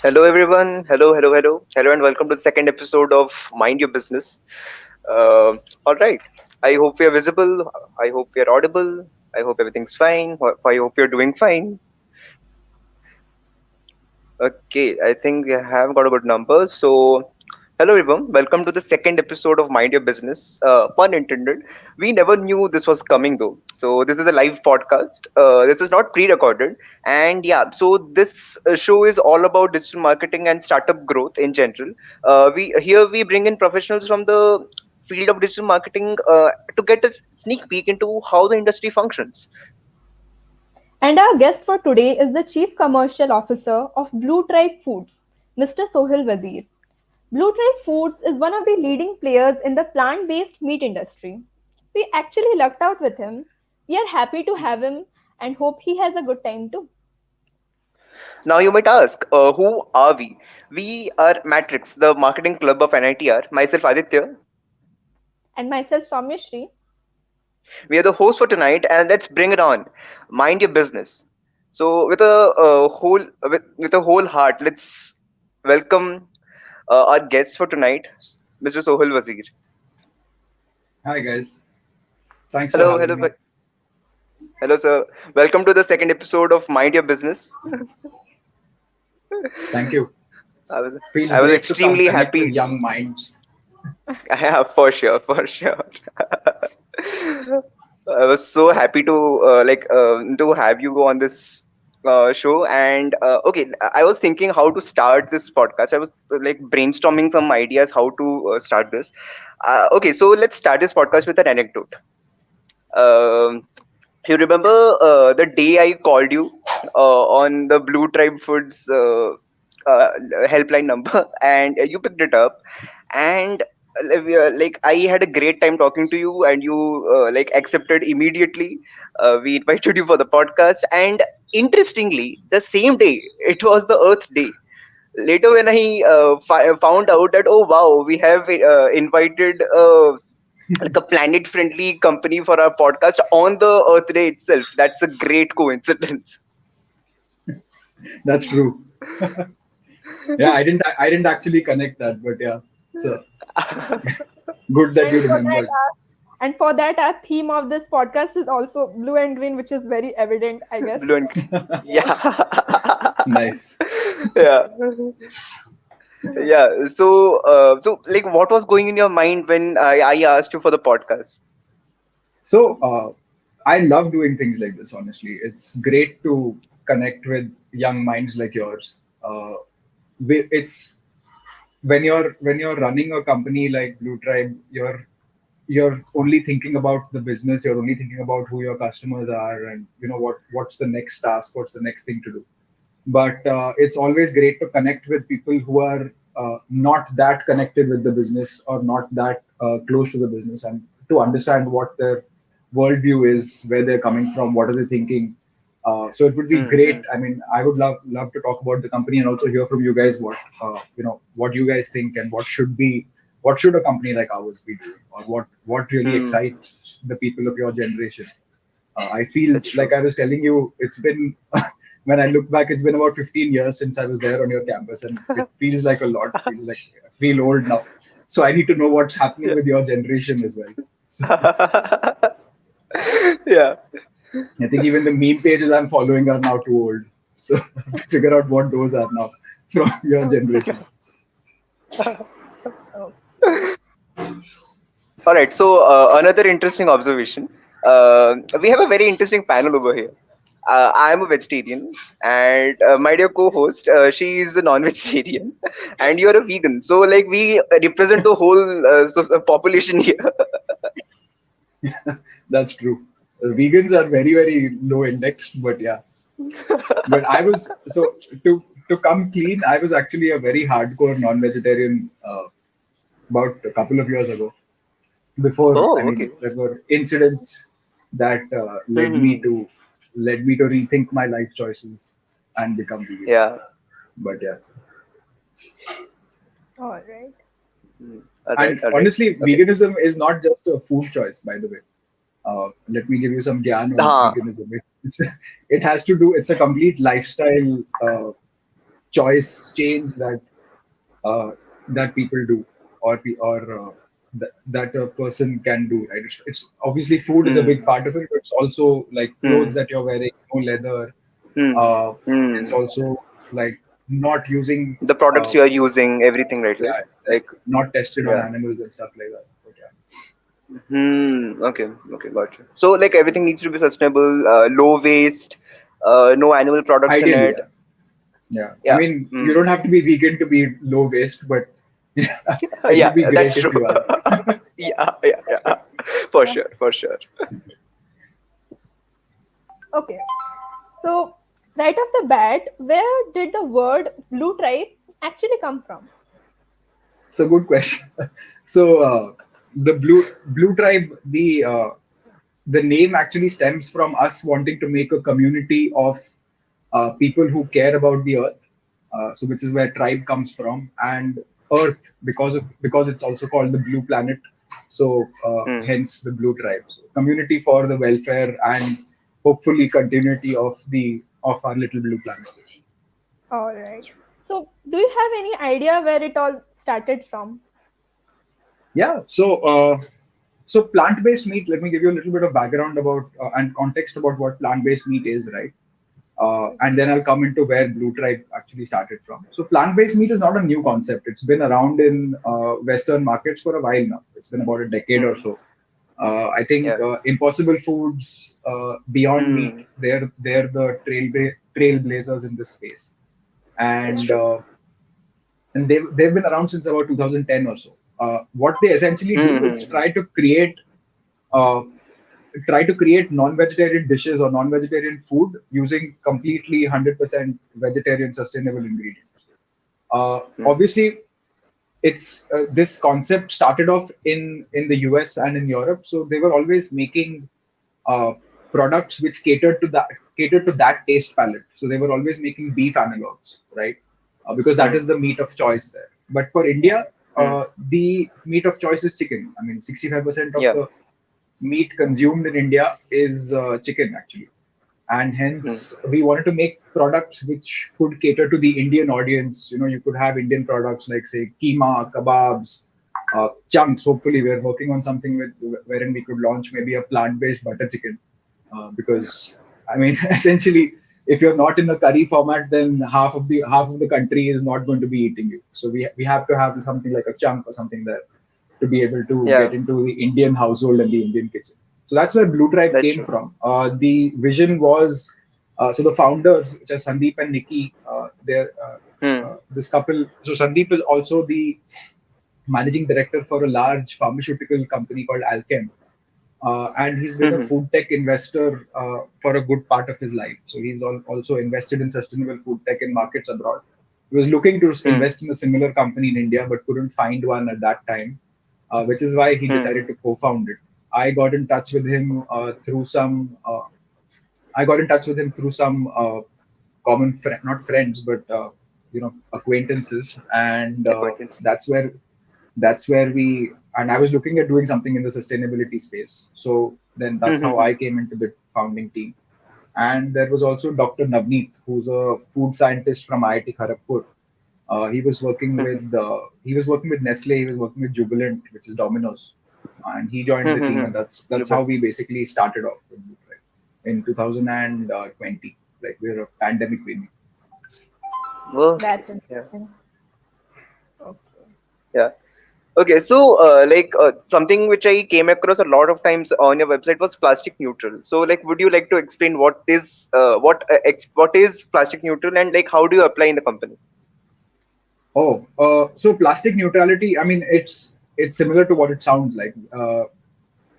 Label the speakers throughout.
Speaker 1: Hello, everyone. Hello, and welcome to the second episode of Mind Your Business. All right. I hope we are visible. I hope we are audible. I hope everything's fine. I hope you're doing fine. Okay, I think we have got a good number. So, hello everyone. Welcome to the second episode of Mind Your Business. Pun intended. We never knew this was coming though. So, this is a live podcast. This is not pre-recorded. And yeah, so this show is all about digital marketing and startup growth in general. We bring in professionals from the field of digital marketing to get a sneak peek into how the industry functions.
Speaker 2: And our guest for today is the Chief Commercial Officer of Blue Tribe Foods, Mr. Sohil Wazir. Blue Tribe Foods is one of the leading players in the plant based meat industry. We actually lucked out with him. We are happy to have him and hope he has a good time too.
Speaker 1: Now you might ask, who are we? We are Matrix, the marketing club of NITR. Myself, Aditya.
Speaker 2: And myself, Soumyashri.
Speaker 1: We are the host for tonight, and let's bring it on. Mind your business. So, with a whole heart, let's welcome our guest for tonight, Mr. Sohil Wazir.
Speaker 3: Hi guys, thanks for
Speaker 1: Hello,
Speaker 3: having me.
Speaker 1: hello, sir. Welcome to the second episode of Mind Your Business.
Speaker 3: Thank you.
Speaker 1: I was,
Speaker 3: Feels
Speaker 1: I was
Speaker 3: great to come
Speaker 1: extremely
Speaker 3: connect with
Speaker 1: happy.
Speaker 3: young minds.
Speaker 1: Yeah, for sure, for sure. I was so happy to have you on this show. And okay, I was thinking how to start this podcast. I was like brainstorming some ideas how to start this. Okay, so let's start this podcast with an anecdote. Um, you remember the day I called you on the Blue Tribe Foods helpline number, and you picked it up, and like I had a great time talking to you, and you like accepted immediately. We invited you for the podcast, and interestingly, the same day it was the Earth Day. Later, when I found out that, oh wow, we have invited like a planet friendly company for our podcast on the Earth Day itself. That's a great coincidence.
Speaker 3: That's true. Yeah, I didn't actually connect that, but yeah, it's good that
Speaker 2: And
Speaker 3: you
Speaker 2: for that,
Speaker 3: remembered.
Speaker 2: our theme of this podcast is also blue and green, which is very evident, I guess.
Speaker 1: Blue and green. Yeah.
Speaker 3: Nice.
Speaker 1: Yeah. Yeah. So like, what was going in your mind when I asked you for the podcast?
Speaker 3: So I love doing things like this. Honestly, it's great to connect with young minds like yours. It's when you're running a company like Blue Tribe, you're only thinking about the business, you're only thinking about who your customers are, and what's the next task, what's the next thing to do. But it's always great to connect with people who are not that connected with the business or not that close to the business, and to understand what their worldview is, where they're coming from, what are they thinking. So it would be great. I mean, I would love to talk about the company and also hear from you guys what you guys think, and what should a company like ours be doing, or what really
Speaker 1: Hmm.
Speaker 3: excites the people of your generation. I feel
Speaker 1: That's
Speaker 3: like
Speaker 1: true.
Speaker 3: I was telling you, it's been when I look back, it's been about 15 years since I was there on your campus, and it feels like a lot. I feel old now. So I need to know what's happening
Speaker 1: Yeah.
Speaker 3: with your generation as well. So
Speaker 1: Yeah.
Speaker 3: I think even the meme pages I'm following are now too old. So I have to figure out what those are now from your generation.
Speaker 2: Oh.
Speaker 1: All right. So another interesting observation. We have a very interesting panel over here. I am a vegetarian, and my dear co-host, she is a non-vegetarian, and you're a vegan. So, like, we represent the whole population here.
Speaker 3: That's true. Vegans are very, very low indexed, but yeah. But I was so to come clean. I was actually a very hardcore non-vegetarian about a couple of years ago. Before, I
Speaker 1: Oh,
Speaker 3: mean,
Speaker 1: okay.
Speaker 3: there were incidents that led me to rethink my life choices and become vegan.
Speaker 1: Yeah.
Speaker 3: But yeah,
Speaker 2: All right.
Speaker 1: All right.
Speaker 3: and
Speaker 1: All right.
Speaker 3: honestly,
Speaker 1: Okay.
Speaker 3: veganism is not just a food choice, by the way. Let me give you some gyan on
Speaker 1: Huh.
Speaker 3: veganism. It has to do. It's a complete lifestyle choice change uh, that people do, that a person can do, right? It's obviously food is a big
Speaker 1: Hmm.
Speaker 3: part of it, but it's also like clothes
Speaker 1: Hmm.
Speaker 3: that you're wearing, no leather.
Speaker 1: Hmm.
Speaker 3: Uh, it's
Speaker 1: Hmm.
Speaker 3: also like not using,
Speaker 1: The products you are using, everything, right? Like,
Speaker 3: yeah,
Speaker 1: like,
Speaker 3: exactly, not tested on
Speaker 1: yeah.
Speaker 3: animals and stuff like that. But yeah,
Speaker 1: Hmm. Okay. Okay. Gotcha. So like everything needs to be sustainable, low waste, no animal products in
Speaker 3: ideally,
Speaker 1: it.
Speaker 3: yeah, yeah. I
Speaker 1: Yeah.
Speaker 3: mean, you
Speaker 1: Hmm.
Speaker 3: don't have to be vegan to be low waste, but it
Speaker 1: Yeah.
Speaker 3: would be
Speaker 1: That's
Speaker 3: great if
Speaker 1: true.
Speaker 3: you are.
Speaker 1: Yeah. Yeah. Yeah. For
Speaker 2: Yeah.
Speaker 1: sure. For sure.
Speaker 2: Okay. So, right off the bat, where did the word blue tribe actually come from?
Speaker 3: So good question. So the blue tribe, the name actually stems from us wanting to make a community of people who care about the earth. So which is where tribe comes from, and earth because it's also called the blue planet. So
Speaker 1: Hmm.
Speaker 3: hence the blue tribe. So community for the welfare and hopefully continuity of our little blue planet.
Speaker 2: All right. So, do you have any idea where it all started from?
Speaker 3: Yeah. So plant-based meat. Let me give you a little bit of background about and context about what plant-based meat is, right? And then I'll come into where Blue Tribe actually started from. So plant-based meat is not a new concept. It's been around in Western markets for a while now. It's been about a decade or
Speaker 1: Hmm.
Speaker 3: so. I think
Speaker 1: Yeah.
Speaker 3: Impossible Foods, Beyond Meat,
Speaker 1: Hmm.
Speaker 3: they're the trailblazers in this space,
Speaker 1: That's
Speaker 3: and
Speaker 1: true.
Speaker 3: they've been around since about 2010 or so. What they essentially do is
Speaker 1: Hmm.
Speaker 3: uh, try to create non-vegetarian dishes or non-vegetarian food using completely 100% vegetarian sustainable ingredients.
Speaker 1: Hmm.
Speaker 3: Obviously, it's this concept started off in the US and in Europe, so they were always making uh, products which catered to that taste palette. So they were always making beef analogs, right? Because that
Speaker 1: Hmm.
Speaker 3: is the meat of choice there. But for India,
Speaker 1: Hmm.
Speaker 3: the meat of choice is chicken. I mean, 65% of
Speaker 1: Yeah.
Speaker 3: the meat consumed in India is chicken actually, and
Speaker 1: Hmm.
Speaker 3: hence we wanted to make products which could cater to the Indian audience. You could have Indian products like say keema, kebabs, chunks. Hopefully, we're working on something wherein we could launch maybe a plant-based butter chicken, because I mean, essentially, if you're not in a curry format, then half of the country is not going to be eating you. So we have to have something like a chunk or something there to be able to
Speaker 1: Yeah.
Speaker 3: get into the Indian household and the Indian kitchen. So that's where Blue Tribe
Speaker 1: That's
Speaker 3: came
Speaker 1: true.
Speaker 3: from. The vision was so the founders, which are Sandeep and Nikki, they're
Speaker 1: Hmm.
Speaker 3: this couple. So Sandeep is also the managing director for a large pharmaceutical company called Alchem, and he's been a
Speaker 1: Hmm.
Speaker 3: food tech investor for a good part of his life. So he's also invested in sustainable food tech in markets abroad. He was looking to
Speaker 1: Hmm.
Speaker 3: invest in a similar company in India, but couldn't find one at that time, which is why he
Speaker 1: Hmm.
Speaker 3: decided to co-found it. I got in touch with him through some. I got in touch with him through some common friend, not friends, but acquaintances, and
Speaker 1: Acquaintance.
Speaker 3: that's where we. And I was looking at doing something in the sustainability space, so then that's how
Speaker 1: Hmm.
Speaker 3: I came into the founding team. And there was also Dr. Navneet, who's a food scientist from IIT Kharagpur. He was working with Nestle. He was working with Jubilant, which is Domino's, and he joined the team.
Speaker 1: Hmm.
Speaker 3: And that's how
Speaker 1: Super.
Speaker 3: we basically started off with Blue Tribe in 2020. Like we're a pandemic baby.
Speaker 1: Well,
Speaker 2: That's
Speaker 1: yeah.
Speaker 2: interesting. Okay.
Speaker 1: Yeah. Okay, so something which I came across a lot of times on your website was plastic neutral. So like, would you like to explain what is plastic neutral, and like how do you apply in the company?
Speaker 3: Oh, so plastic neutrality. I mean, it's similar to what it sounds like.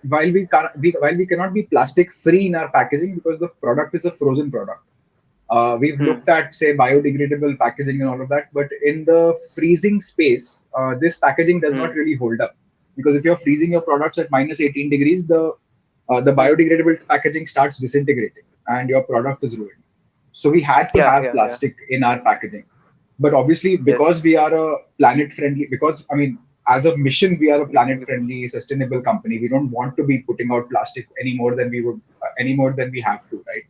Speaker 3: While we cannot be plastic free in our packaging because the product is a frozen product. We've
Speaker 1: Hmm.
Speaker 3: looked at say biodegradable packaging and all of that, but in the freezing space, this packaging does not
Speaker 1: Hmm.
Speaker 3: really hold up because if you're freezing your products at minus 18 degrees, the
Speaker 1: Hmm.
Speaker 3: biodegradable packaging starts disintegrating and your product is ruined. So we had to
Speaker 1: Yeah.
Speaker 3: have
Speaker 1: Yeah. Yeah.
Speaker 3: plastic in our packaging. But obviously, because
Speaker 1: Yes.
Speaker 3: we are a planet friendly, because I mean, as a mission, we are a planet friendly, sustainable company. We don't want to be putting out plastic any more than we have to, right?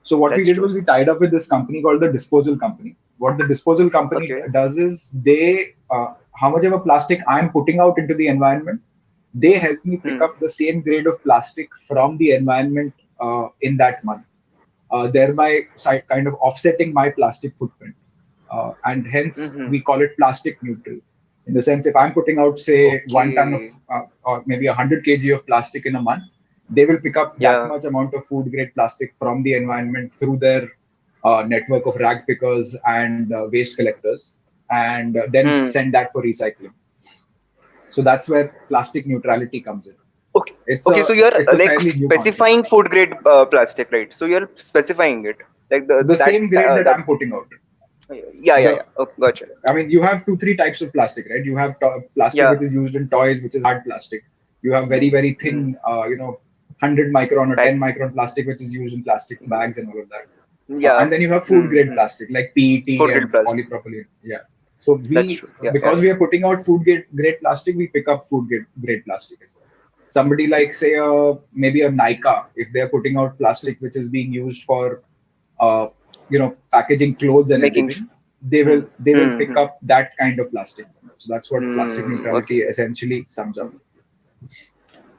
Speaker 3: So what we
Speaker 1: That's
Speaker 3: did
Speaker 1: true.
Speaker 3: was we tied up with this company called the Disposal Company. What the disposal company
Speaker 1: Okay.
Speaker 3: does is they, how much of a plastic I'm putting out into the environment, they help me pick
Speaker 1: Hmm.
Speaker 3: up the same grade of plastic from the environment in that month, thereby kind of offsetting my plastic footprint. And hence,
Speaker 1: Mm-hmm.
Speaker 3: we call it plastic neutral. In the sense, if I'm putting out, say, 1 ton of
Speaker 1: Okay.
Speaker 3: or maybe 100 kg of plastic in a month, they will pick up that
Speaker 1: Yeah.
Speaker 3: much amount of food grade plastic from the environment through their network of rag pickers and waste collectors, and then
Speaker 1: Hmm.
Speaker 3: send that for recycling. So that's where plastic neutrality comes in.
Speaker 1: Okay.
Speaker 3: It's
Speaker 1: Okay.
Speaker 3: a
Speaker 1: So you're
Speaker 3: it's a
Speaker 1: like
Speaker 3: fairly new concept.
Speaker 1: specifying food grade plastic, right? So you're specifying it, like
Speaker 3: The same grade that
Speaker 1: that.
Speaker 3: I'm putting out.
Speaker 1: Yeah. Yeah.
Speaker 3: The
Speaker 1: Yeah. Okay. Gotcha.
Speaker 3: I mean, you have two, three types of plastic, right? You have plastic
Speaker 1: Yeah.
Speaker 3: which is used in toys, which is hard plastic. You have very, very
Speaker 1: Hmm.
Speaker 3: thin, 100 micron or
Speaker 1: Pack.
Speaker 3: 10 micron plastic, which is used in plastic bags and all of that.
Speaker 1: Yeah.
Speaker 3: And then you have food
Speaker 1: Hmm.
Speaker 3: grade
Speaker 1: Hmm.
Speaker 3: plastic like PET
Speaker 1: Food grade
Speaker 3: and
Speaker 1: plastic.
Speaker 3: polypropylene. Yeah. So
Speaker 1: That's true. Yeah. Yeah.
Speaker 3: because we are putting out grade plastic, we pick up grade plastic as well. Somebody like, say, maybe a Nika, if they're putting out plastic which is being used for uh, packaging clothes and
Speaker 1: Making.
Speaker 3: everything,
Speaker 1: Hmm.
Speaker 3: they will
Speaker 1: Hmm.
Speaker 3: pick up that kind of plastic. So that's what plastic neutrality
Speaker 1: Okay.
Speaker 3: essentially sums up.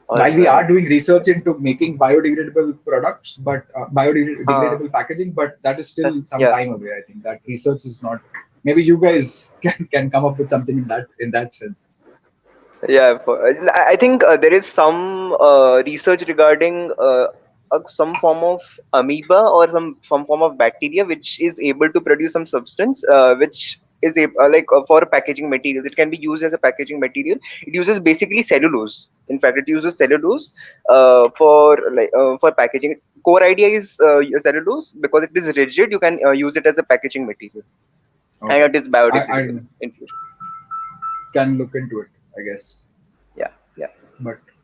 Speaker 1: All
Speaker 3: While we are
Speaker 1: right.
Speaker 3: doing research into making biodegradable products, but
Speaker 1: Uh,
Speaker 3: biodegradable packaging, but that is still some
Speaker 1: yeah.
Speaker 3: time away. I think that research is not. Maybe you guys can come up with something in that sense.
Speaker 1: Yeah. I think there is some research regarding some form of amoeba or some form of bacteria which is able to produce some substance which is for packaging material. It can be used as a packaging material. It uses basically cellulose. In fact, it uses cellulose for packaging. Core idea is cellulose because it is rigid. You can use it as a packaging material, and
Speaker 3: Okay,
Speaker 1: it is
Speaker 3: I
Speaker 1: biodegradable in future.
Speaker 3: can look into it, I guess.
Speaker 1: Yeah. Yeah.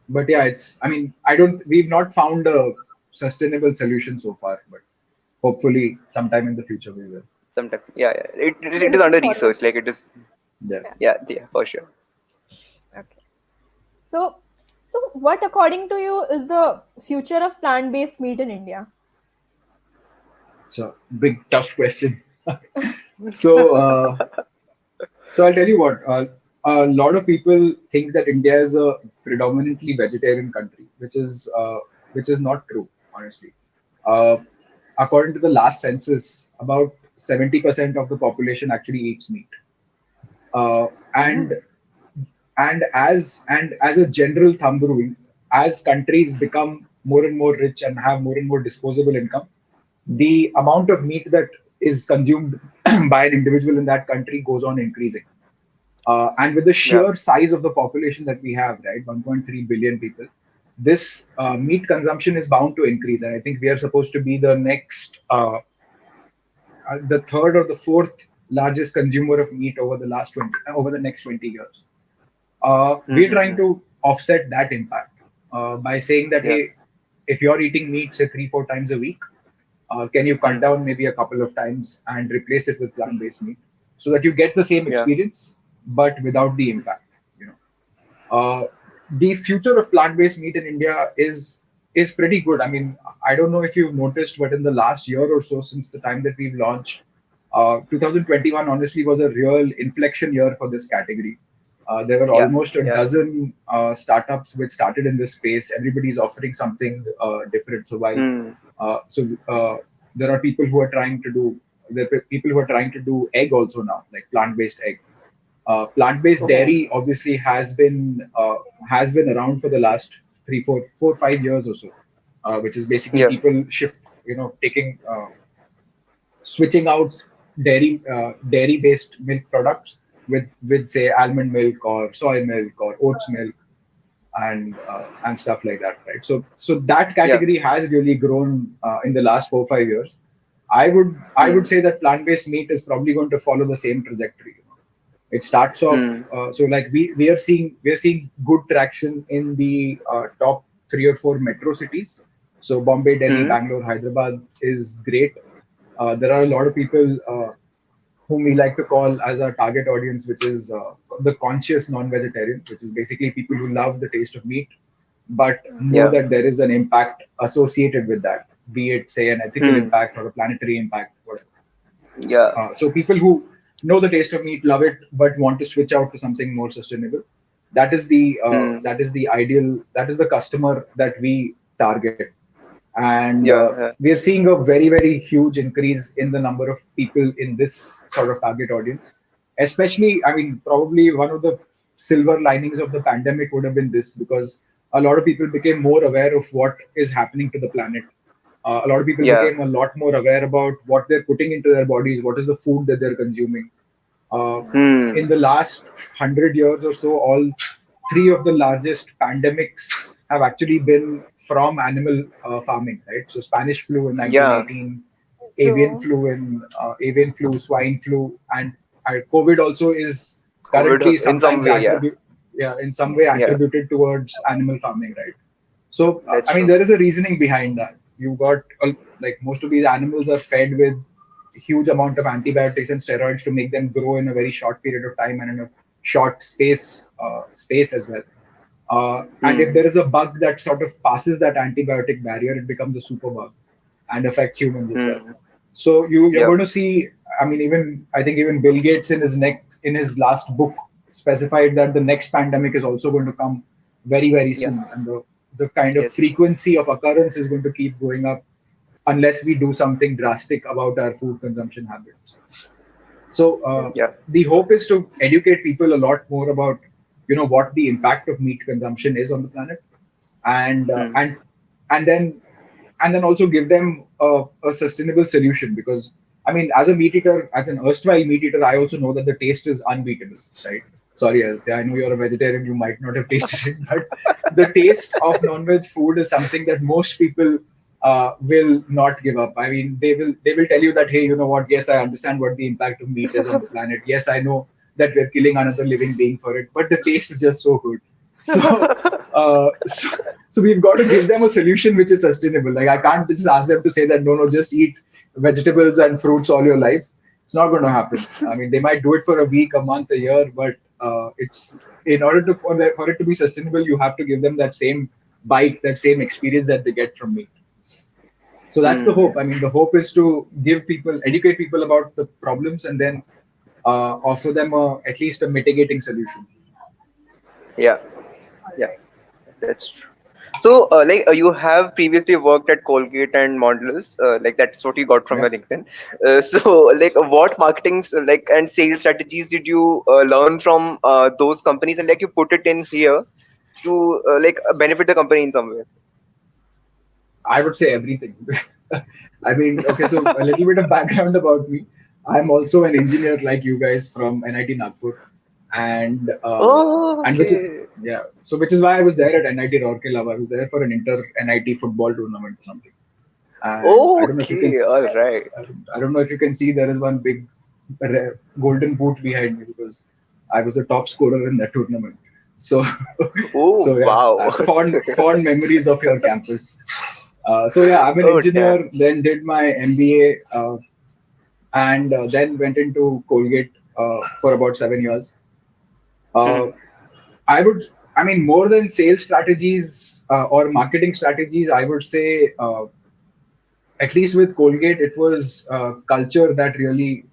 Speaker 3: But yeah, it's. I mean, I don't. We've not found a sustainable solution so far, but hopefully, sometime in the future we will.
Speaker 1: Sometimes. Yeah. Yeah.
Speaker 2: We are
Speaker 1: It is
Speaker 2: looking
Speaker 1: under
Speaker 2: forward.
Speaker 1: research. Like it is.
Speaker 3: Yeah.
Speaker 2: Yeah.
Speaker 1: Yeah. Yeah. For sure.
Speaker 2: Okay. So, what according to you is the future of plant-based meat in India?
Speaker 3: So big tough question. So I'll tell you what. A lot of people think that India is a predominantly vegetarian country, which is not true, honestly. Uh, According to the last census, about 70% of the population actually eats meat. Uh, and
Speaker 1: Mm.
Speaker 3: as a general thumb rule, as countries become more and more rich and have more and more disposable income, the amount of meat that is consumed by an individual in that country goes on increasing. And with the
Speaker 1: Yeah.
Speaker 3: sheer size of the population that we have, right, 1.3 billion people, this meat consumption is bound to increase. And I think we are supposed to be the third or the fourth largest consumer of meat over the next 20 years. We're trying
Speaker 1: Mm-hmm.
Speaker 3: to offset that impact by saying that,
Speaker 1: Yeah.
Speaker 3: hey, if you're eating meat, say 3, 4 times a week, can you cut
Speaker 1: Mm.
Speaker 3: down maybe a couple of times and replace it with plant-based meat so that you get the same
Speaker 1: Yeah.
Speaker 3: experience but without the impact? You know, the future of plant-based meat in India is pretty good. I mean, I don't know if you've noticed, but in the last year or so, since the time that we've launched, 2021 honestly was a real inflection year for this category. There were
Speaker 1: Yeah.
Speaker 3: almost a
Speaker 1: Yeah.
Speaker 3: dozen startups which started in this space. Everybody's offering something different.
Speaker 1: Mm.
Speaker 3: So there are people who are trying to do people who are trying to do egg also now, like plant-based egg. Plant-based
Speaker 1: Okay.
Speaker 3: dairy obviously has been around for the last 5 years or so, which is basically
Speaker 1: Yeah.
Speaker 3: people taking switching out dairy-based milk products with say almond milk or soy milk or oats milk and stuff like that, right? So that
Speaker 1: Yeah.
Speaker 3: category has really grown in the last 4 5 years. I would
Speaker 1: Mm.
Speaker 3: say that plant-based meat is probably going to follow the same trajectory. It starts off
Speaker 1: Mm.
Speaker 3: so like we are seeing good traction in the top 3 or 4 metro cities. So Bombay, Delhi,
Speaker 1: Mm.
Speaker 3: Bangalore, Hyderabad is great. There are a lot of people whom we like to call as our target audience, which is the conscious non-vegetarian, which is basically people who love the taste of meat, but know
Speaker 1: Yeah.
Speaker 3: that there is an impact associated with that, be it say an ethical
Speaker 1: Mm.
Speaker 3: impact or a planetary impact, whatever.
Speaker 1: Yeah.
Speaker 3: So people who know the taste of meat, love it, but want to switch out to something more sustainable.
Speaker 1: Hmm.
Speaker 3: That is the ideal. That is the customer that we target, and
Speaker 1: Yeah. Yeah.
Speaker 3: we are seeing a very huge increase in the number of people in this sort of target audience. Especially, I mean, probably one of the silver linings of the pandemic would have been this, because a lot of people became more aware of what is happening to the planet. A lot of people
Speaker 1: Yeah.
Speaker 3: became a lot more aware about what they're putting into their bodies, what is the food that they're consuming. Uh,
Speaker 1: Hmm.
Speaker 3: in the last 100 years or so, all three of the largest pandemics have actually been from animal farming, right? So Spanish flu in
Speaker 1: Yeah.
Speaker 3: 1918,
Speaker 2: True.
Speaker 3: avian flu, swine flu, and COVID also is currently
Speaker 1: COVID in some
Speaker 3: sometimes
Speaker 1: way. Yeah.
Speaker 3: yeah, in some way
Speaker 1: Yeah.
Speaker 3: attributed towards animal farming, right? So,
Speaker 1: That's
Speaker 3: I mean,
Speaker 1: true.
Speaker 3: there is a reasoning behind that. You got like most of these animals are fed with huge amount of antibiotics and steroids to make them grow in a very short period of time and in a short space as well. And if
Speaker 1: Hmm.
Speaker 3: there is a bug that sort of passes that antibiotic barrier, it becomes a super bug and affects humans as well.
Speaker 1: Hmm.
Speaker 3: So you're
Speaker 1: Yep.
Speaker 3: going to see. I mean, even I think even Bill Gates in his last book specified that the next pandemic is also going to come very
Speaker 1: Yeah.
Speaker 3: soon, and the kind of
Speaker 1: Yes.
Speaker 3: frequency of occurrence is going to keep going up unless we do something drastic about our food consumption habits. So
Speaker 1: Yeah.
Speaker 3: the hope is to educate people a lot more about what the impact of meat consumption is on the planet, and uh,
Speaker 1: Hmm.
Speaker 3: and and then and then also give them a sustainable solution, because I mean, as a meat eater, as an erstwhile meat eater, I also know that the taste is unbeatable, right? Sorry, Aditya, I know you're a vegetarian, you might not have tasted it, but the taste of non-veg food is something that most people will not give up. I mean, they will tell you that, hey, you know what? Yes, I understand what the impact of meat is on the planet. Yes, I know that we're killing another living being for it, but the taste is just so good. So, so we've got to give them a solution which is sustainable. Like, I can't just ask them to say that no, just eat vegetables and fruits all your life. It's not going to happen. I mean, they might do it for a week, a month, a year, but it's in order to for it to be sustainable, you have to give them that same bite, that same experience that they get from meat. So that's the
Speaker 1: Hmm.
Speaker 3: hope. I mean, the hope is to educate people about the problems, and then offer them at least a mitigating solution.
Speaker 1: Yeah. Yeah. That's true. So, you have previously worked at Colgate and Mondelez, like that's what you got from
Speaker 3: Yeah.
Speaker 1: your LinkedIn. So, what marketing, and sales strategies did you learn from those companies, and you put it in here to benefit the company in some way?
Speaker 3: I would say everything. I mean, okay, so a little bit of background about me. I'm also an engineer like you guys from NIT Nagpur, and
Speaker 1: Oh,
Speaker 3: and which is
Speaker 1: okay.
Speaker 3: yeah, so which is why I was there at NIT Rourkela. I was there for an inter NIT football tournament or something. And I don't know if you can,
Speaker 1: Okay, all right.
Speaker 3: I don't know if you can see, there is one big golden boot behind me, because I was the top scorer in that tournament. So,
Speaker 1: Oh,
Speaker 3: so yeah,
Speaker 1: wow.
Speaker 3: fond memories of your campus. So yeah, I'm an
Speaker 1: Oh, damn.
Speaker 3: engineer. Then did my MBA, and then went into Colgate for about 7 years. Uh,
Speaker 1: Hmm.
Speaker 3: I would, I mean, more than sales strategies or marketing strategies, I would say, at least with Colgate, it was culture that really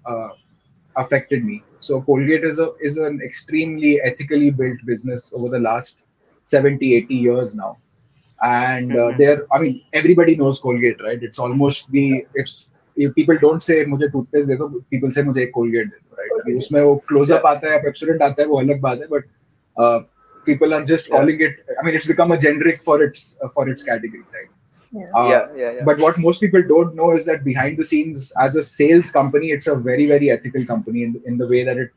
Speaker 3: affected me. So Colgate is an extremely ethically built business over the last 70, 80 years now. And
Speaker 1: Hmm.
Speaker 3: there, I mean, everybody knows Colgate, right? It's almost it's if people don't say मुझे toothpaste दे दो, people say मुझे एक Colgate दे दो, right? अभी उसमें वो close
Speaker 1: Yeah,
Speaker 3: up आता है या Pepsodent आता है, वो अलग बात है, but uh, people are just
Speaker 1: yeah,
Speaker 3: calling it. I mean, it's become a generic for its category, right?
Speaker 2: Yeah.
Speaker 3: Uh,
Speaker 1: yeah, yeah, yeah.
Speaker 3: but what most people don't know is that behind the scenes, as a sales company, it's a very ethical company in the way that it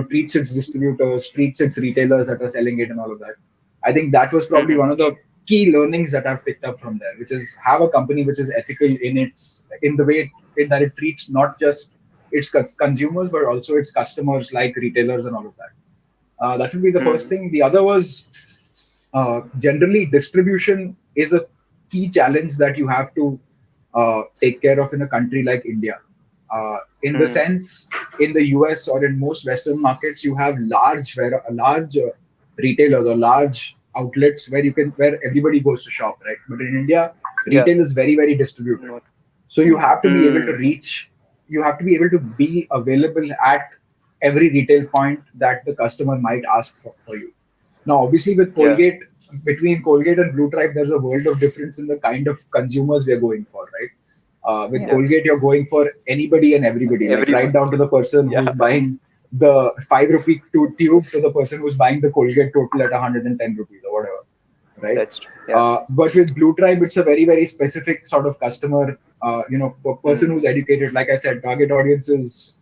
Speaker 3: treats its distributors, treats its retailers that are selling it, and all of that. I think that was probably
Speaker 1: Hmm.
Speaker 3: one of the key learnings that I've picked up from there, which is have a company which is ethical in the way that it treats not just its consumers but also its customers, like retailers and all of that. That would be the first
Speaker 1: Hmm.
Speaker 3: thing. The other was generally distribution is a key challenge that you have to take care of in a country like India. In the
Speaker 1: Hmm.
Speaker 3: sense, in the US or in most Western markets, you have large retailers or large outlets where everybody goes to shop, right? But in India,
Speaker 1: Yeah.
Speaker 3: retail is very distributed.
Speaker 1: Not.
Speaker 3: So you have to be able to
Speaker 1: Hmm.
Speaker 3: reach. you have to be able to be available at every retail point that the customer might ask for you. Now, obviously, with
Speaker 1: Yeah.
Speaker 3: Colgate, between Colgate and Blue Tribe, there's a world of difference in the kind of consumers we are going for, right? With
Speaker 2: Yeah.
Speaker 1: Yeah.
Speaker 3: Colgate, you're going for anybody and everybody, like right
Speaker 1: Everyone.
Speaker 3: down to the person
Speaker 1: Yeah.
Speaker 3: who's buying the 5 rupee tube to the person who's buying the Colgate total at 110 rupees or whatever, right?
Speaker 1: That's true. Yeah.
Speaker 3: But with Blue Tribe, it's a very, very specific sort of customer, a person who's
Speaker 1: Mm.
Speaker 3: educated. Like I said, target audiences,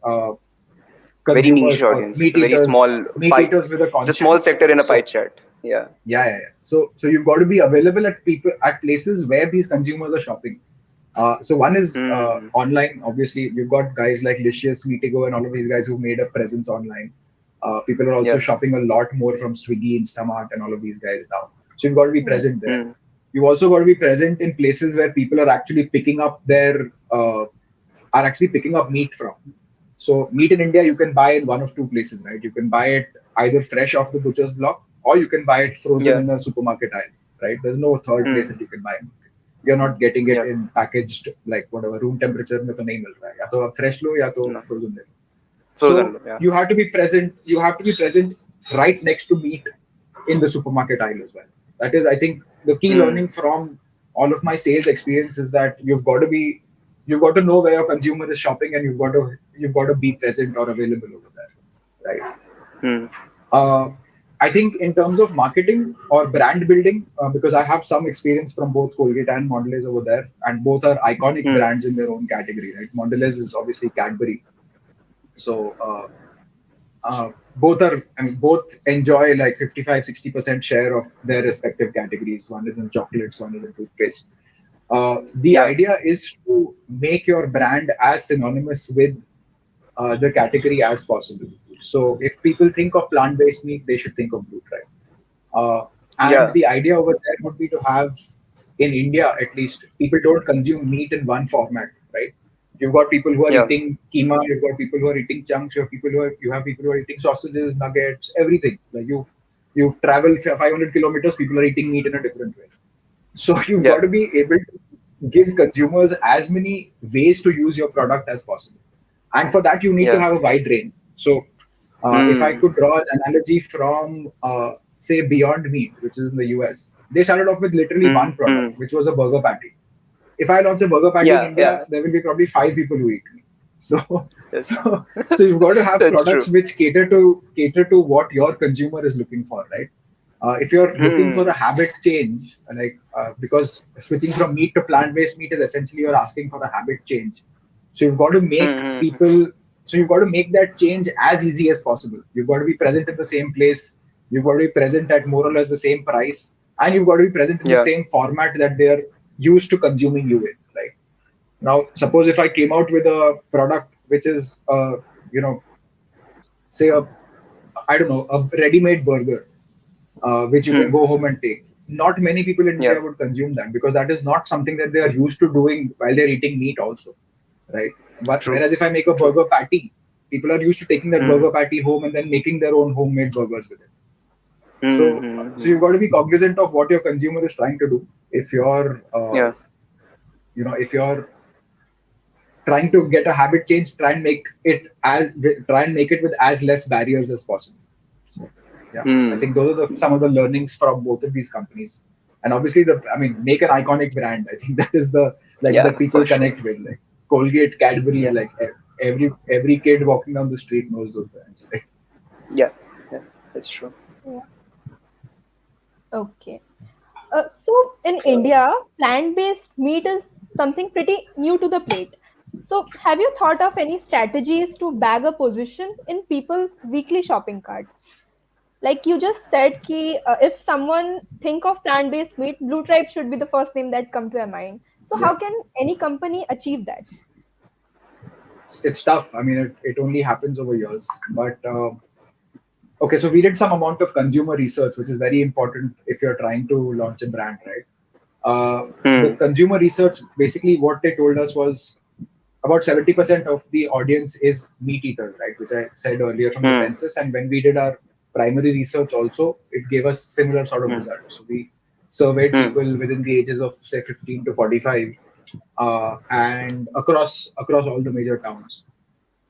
Speaker 1: Very niche
Speaker 3: consumers or
Speaker 1: audience. It's a very small
Speaker 3: meat
Speaker 1: pie.
Speaker 3: eaters with a
Speaker 1: It's a small
Speaker 3: conscience.
Speaker 1: sector in a pie
Speaker 3: So
Speaker 1: chart. Yeah.
Speaker 3: yeah. So you've got to be available at people at places where these consumers are shopping. So one is
Speaker 1: Mm.
Speaker 3: online. Obviously, you've got guys like Licious, Meetigo, and all of these guys who made a presence online. People are also
Speaker 1: Yeah.
Speaker 3: shopping a lot more from Swiggy, Instamart, and all of these guys now. So you've got to be
Speaker 2: Hmm.
Speaker 3: present there.
Speaker 1: Mm.
Speaker 3: You've also got to be present in places where people are actually picking up meat from. So meat in India, you can buy in one of two places, right? You can buy it either fresh off the butcher's block, or you can buy it frozen
Speaker 1: Yeah.
Speaker 3: in a supermarket aisle, right? There's no third place
Speaker 1: Mm.
Speaker 3: that you can buy it. You're not getting it
Speaker 1: Yeah.
Speaker 3: in packaged like whatever room temperature में तो नहीं मिल रहा है या तो आप fresh लो या तो
Speaker 1: No.
Speaker 3: frozen ले लो. So
Speaker 1: Frozen. Yeah.
Speaker 3: you have to be present. You have to be present right next to meat in the supermarket aisle as well. That is, I think, the key
Speaker 1: Mm.
Speaker 3: learning from all of my sales experience is that you've got to know where your consumer is shopping, and you've got to be present or available over there, right?
Speaker 1: Mm.
Speaker 3: Uh, I think in terms of marketing or brand building, because I have some experience from both Colgate and Mondelez over there, and both are iconic
Speaker 1: Mm.
Speaker 3: brands in their own category, right? Mondelez is obviously Cadbury, so both enjoy like 55-60% share of their respective categories. One is in chocolates, one is in toothpaste. The
Speaker 1: Yeah.
Speaker 3: idea is to make your brand as synonymous with the category as possible. So if people think of plant-based meat, they should think of Blue Tribe. And
Speaker 1: Yeah.
Speaker 3: the idea over there would be to have, in India at least, people don't consume meat in one format, right? You've got people who are
Speaker 1: Yeah.
Speaker 3: eating keema, you've got people who are eating chunks, you have people who are eating sausages, nuggets, everything. Like you travel 500 kilometers, people are eating meat in a different way. So you've got
Speaker 1: Yeah.
Speaker 3: to be able to give consumers as many ways to use your product as possible. And for that, you need to
Speaker 1: Yeah.
Speaker 3: have a wide range. So if I
Speaker 1: Mm.
Speaker 3: could draw an analogy from, say, Beyond Meat, which is in the US, they started off with literally one
Speaker 1: Mm.
Speaker 3: product,
Speaker 1: Mm.
Speaker 3: which was a burger patty. If I launch a burger patty in
Speaker 1: Yeah.
Speaker 3: India,
Speaker 1: Yeah.
Speaker 3: there will be probably 5 people who eat meat. So,
Speaker 1: That's
Speaker 3: so you've got to have
Speaker 1: that's
Speaker 3: products
Speaker 1: true.
Speaker 3: which cater to what your consumer is looking for, right? If you're looking for a
Speaker 1: Mm.
Speaker 3: habit change, like because switching from meat to plant-based meat is essentially you're asking for a habit change. So you've got to make
Speaker 1: Mm.
Speaker 3: people. So you've got to make that change as easy as possible. You've got to be present in the same place. You've got to be present at more or less the same price, and you've got to be present in the
Speaker 1: Yeah.
Speaker 3: same format that they're used to consuming you in. Like now, suppose if I came out with a product which is, say a I don't know, a ready-made burger which you can
Speaker 1: Mm.
Speaker 3: go home and take. Not many people in
Speaker 1: Yeah.
Speaker 3: India would consume that because that is not something that they are used to doing while they're eating meat also, right? But
Speaker 1: True.
Speaker 3: whereas if I make a
Speaker 1: True.
Speaker 3: burger patty, people are used to taking that
Speaker 1: Mm.
Speaker 3: burger patty home and then making their own homemade burgers with it. So
Speaker 1: Mm.
Speaker 3: you've got to be cognizant of what your consumer is trying to do. If you're,
Speaker 1: Yeah.
Speaker 3: if you're trying to get a habit change, try and make it with as less barriers as possible. So, yeah, I
Speaker 1: Mm.
Speaker 3: think those are some of the learnings from both of these companies. And obviously, make an iconic brand. I think that is the like
Speaker 1: Yeah.
Speaker 3: that people
Speaker 1: For sure.
Speaker 3: connect with, like Colgate, Cadbury,
Speaker 1: Yeah.
Speaker 3: like every kid walking down the street knows those brands, right?
Speaker 1: Yeah. Yeah. That's true.
Speaker 2: Yeah. Okay. So in India, plant-based meat is something pretty new to the plate. So have you thought of any strategies to bag a position in people's weekly shopping cart? Like you just said, if someone think of plant-based meat, Blue Tribe should be the first name that come to their mind. So
Speaker 3: Yeah,
Speaker 2: how can any company achieve that?
Speaker 3: it's tough. I mean, it only happens over years. But okay, so we did some amount of consumer research, which is very important if you're trying to launch a brand, right? The
Speaker 1: Mm.
Speaker 3: consumer research, basically what they told us was about 70% of the audience is meat eaters, right? Which I said earlier from the
Speaker 1: Mm.
Speaker 3: census. And when we did our primary research also, it gave us similar sort of
Speaker 1: Mm.
Speaker 3: results. So we surveyed
Speaker 1: Mm.
Speaker 3: people within the ages of say 15 to 45. and across all the major towns.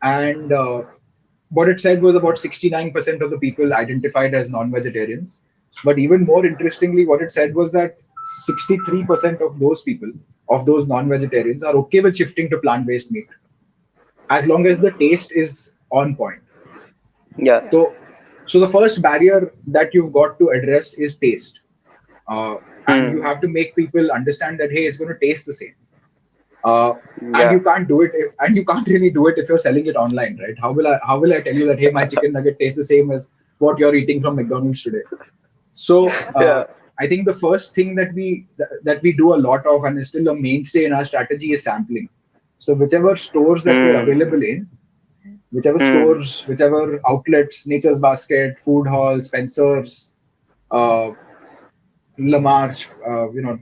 Speaker 3: And what it said was about 69% of the people identified as non-vegetarians. But even more interestingly, what it said was that 63% of those people, of those non-vegetarians, are okay with shifting to plant-based meat as long as the taste is on point.
Speaker 1: Yeah.
Speaker 2: Yeah.
Speaker 3: So, so the first barrier that you've got to address is taste, uh, and you
Speaker 1: Hmm.
Speaker 3: have to make people understand that hey, it's going to taste the same. Uh, and
Speaker 1: Yeah.
Speaker 3: you can't do it, and you can't really do it if you're selling it online, right? How will I tell you that hey, my chicken nugget tastes the same as what you're eating from McDonald's today? So
Speaker 2: Yeah.
Speaker 1: Yeah.
Speaker 3: I think the first thing that we do a lot of, and is still a mainstay in our strategy, is sampling. So whichever stores that we're available
Speaker 1: Hmm.
Speaker 3: in, whichever
Speaker 1: Hmm.
Speaker 3: stores, whichever outlets, Nature's Basket, Food Hall, Spencer's, uh, Lamarche,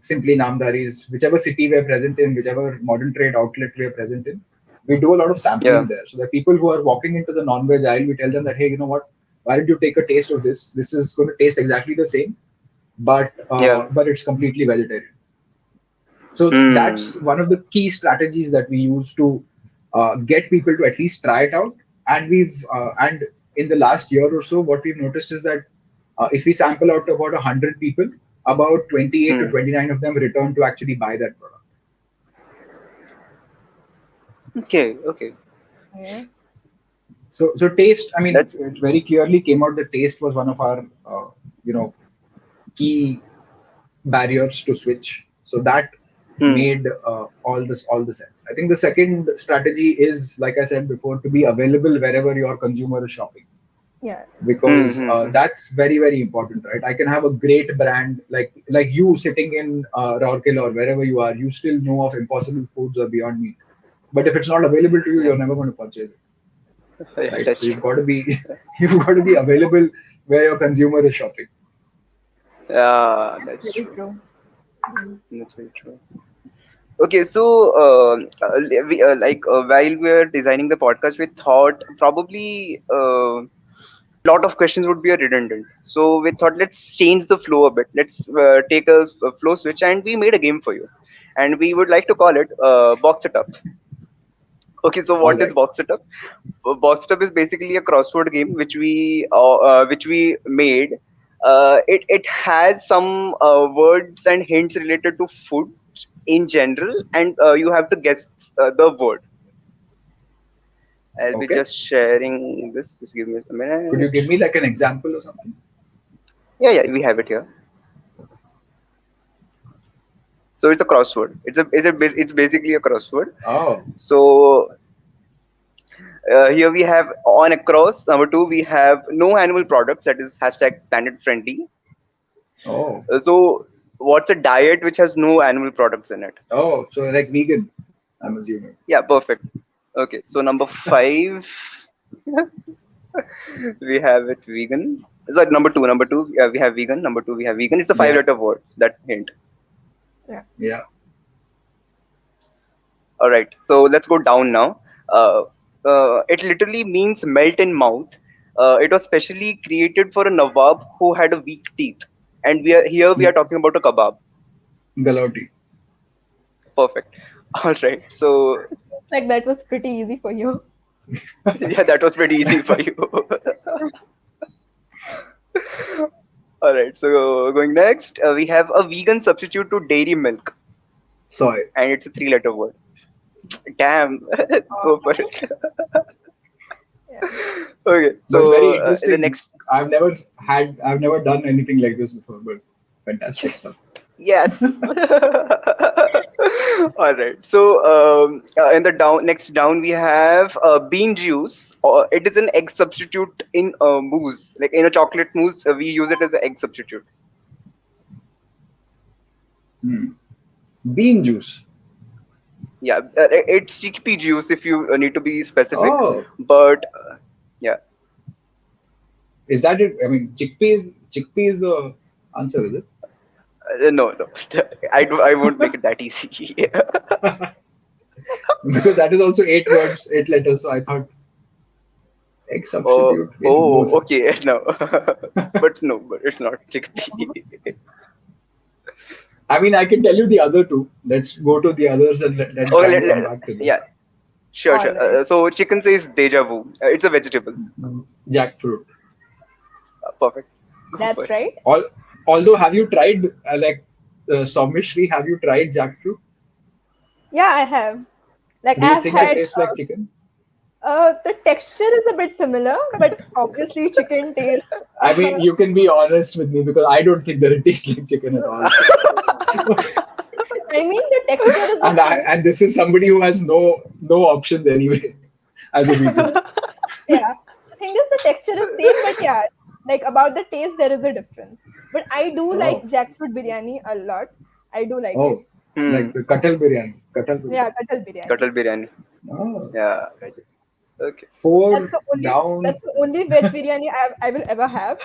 Speaker 3: Simply Namdaris, whichever city we're present in, whichever modern trade outlet we're present in, we do a lot of sampling
Speaker 1: Yeah.
Speaker 3: there. So that people who are walking into the non-veg aisle, we tell them that, hey, you know what? Why don't you take a taste of this? This is going to taste exactly the same,
Speaker 1: Yeah.
Speaker 3: but it's completely vegetarian. So
Speaker 1: Hmm.
Speaker 3: that's one of the key strategies that we use to get people to at least try it out. And in the last year or so, what we've noticed is that if we sample out to about 100 people, about 28 to
Speaker 1: Hmm.
Speaker 3: 29 of them return to actually buy that product.
Speaker 1: Okay. Okay.
Speaker 2: Okay.
Speaker 3: So taste, I mean,
Speaker 1: That's.
Speaker 3: it very clearly came out that taste was one of our, you know, key barriers to switch. So that
Speaker 1: Hmm.
Speaker 3: made all the sense. I think the second strategy is, like I said before, to be available wherever your consumer is shopping,
Speaker 2: Yeah.
Speaker 1: Hmm.
Speaker 3: because
Speaker 1: Hmm.
Speaker 3: that's very important, right? I can have a great brand like you sitting in Rourkela or wherever you are, you still know of Impossible Foods or Beyond Meat, but if it's not available to you,
Speaker 1: Yeah.
Speaker 3: you're never going to purchase it,
Speaker 1: Yeah.
Speaker 3: right?
Speaker 1: That's
Speaker 3: So you've
Speaker 1: true.
Speaker 3: got to be you've got to be available where your consumer is shopping.
Speaker 1: Yeah. That's
Speaker 2: Very
Speaker 1: true.
Speaker 2: true. Mm.
Speaker 1: That's very true. Okay, so while we were designing the podcast, we thought probably lot of questions would be redundant. So we thought let's change the flow a bit. Let's take a flow switch, and we made a game for you, and we would like to call it Box It Up. Okay, so
Speaker 3: All
Speaker 1: what is
Speaker 3: right.
Speaker 1: Box It Up? Box It Up is basically a crossword game which we made. It has some words and hints related to food in general, and you have to guess the word. I'll be
Speaker 3: Okay.
Speaker 1: just sharing this. Just give me a
Speaker 3: Could you
Speaker 1: minute.
Speaker 3: give me like an example or something?
Speaker 1: Yeah, yeah, we have it here. So it's a crossword. It's basically a crossword.
Speaker 3: Oh,
Speaker 1: So here we have on across number two we have no animal products, that is hashtag planet friendly.
Speaker 3: oh,
Speaker 1: So what's a diet which has no animal products in it?
Speaker 3: oh. So like vegan, I'm assuming.
Speaker 1: Yeah, perfect. Okay, so number five we have it vegan. Sorry, number two we have vegan. Number two we have vegan. It's a five
Speaker 3: Yeah,
Speaker 1: letter word. That hint.
Speaker 2: Yeah.
Speaker 3: yeah.
Speaker 1: All right. So let's go down now. Uh, it literally means melt in mouth. It was specially created for a Nawab who had a weak teeth. And we are here. We are talking about a kebab.
Speaker 3: Galati.
Speaker 1: Perfect. All right. So
Speaker 2: Like that was pretty easy for you.
Speaker 1: yeah, that was pretty easy for you. All right. So going next, we have a vegan substitute to dairy milk,
Speaker 3: Soy.
Speaker 1: and it's a three-letter word. Damn. Go for it.
Speaker 2: Yeah.
Speaker 1: Okay.
Speaker 3: But very
Speaker 1: So the
Speaker 3: interesting.
Speaker 1: next.
Speaker 3: I've never done anything like this before, but fantastic stuff.
Speaker 1: Yes. All right. So in the next down we have bean juice. It is an egg substitute in mousse. Like in a chocolate mousse, we use it as an egg substitute.
Speaker 3: Hmm. Bean juice.
Speaker 1: Yeah, it's chickpea juice if you need to be specific.
Speaker 3: Oh,
Speaker 1: But yeah,
Speaker 3: is that it? I mean, chickpea is the answer, is it?
Speaker 1: no, no, I won't make it that easy.
Speaker 3: Because that is also 8 words, 8 letters. So I thought egg
Speaker 1: Oh,
Speaker 3: substitute in
Speaker 1: oh,
Speaker 3: mousse.
Speaker 1: okay, no, but no, but it's not chickpea.
Speaker 3: I mean, I can tell you the other two. Let's go to the others and then
Speaker 1: Okay,
Speaker 3: try and come back to
Speaker 1: yeah,
Speaker 3: this.
Speaker 1: sure,
Speaker 2: All
Speaker 1: sure.
Speaker 2: right.
Speaker 1: So chicken says deja vu. It's a vegetable.
Speaker 3: Jackfruit.
Speaker 1: Perfect. Go for
Speaker 2: That's
Speaker 1: it.
Speaker 2: right.
Speaker 3: All, although, have you tried Soumishri? Have you tried jackfruit?
Speaker 2: Yeah, I have. Like
Speaker 3: Do you
Speaker 2: I've
Speaker 3: think it
Speaker 2: had
Speaker 3: tastes like chicken?
Speaker 2: the texture is a bit similar, but obviously chicken taste.
Speaker 3: I mean, you can be honest with me because I don't think that it tastes like chicken at all. So,
Speaker 2: I mean, the texture is the same.
Speaker 3: and this is somebody who has no options anyway as a vegan.
Speaker 2: Yeah. The thing is, the texture is same, but yeah, like about the taste, there is a difference. But I do like
Speaker 3: Oh,
Speaker 2: jackfruit biryani a lot. I do like it.
Speaker 3: oh, like
Speaker 1: Hmm.
Speaker 3: the katal biryani. Katal
Speaker 2: Yeah,
Speaker 3: biryani.
Speaker 2: katal biryani.
Speaker 1: Katal biryani.
Speaker 3: Oh,
Speaker 1: Yeah. Okay.
Speaker 2: That's
Speaker 3: four
Speaker 2: the only
Speaker 3: down.
Speaker 2: that's the only veg biryani I will ever have.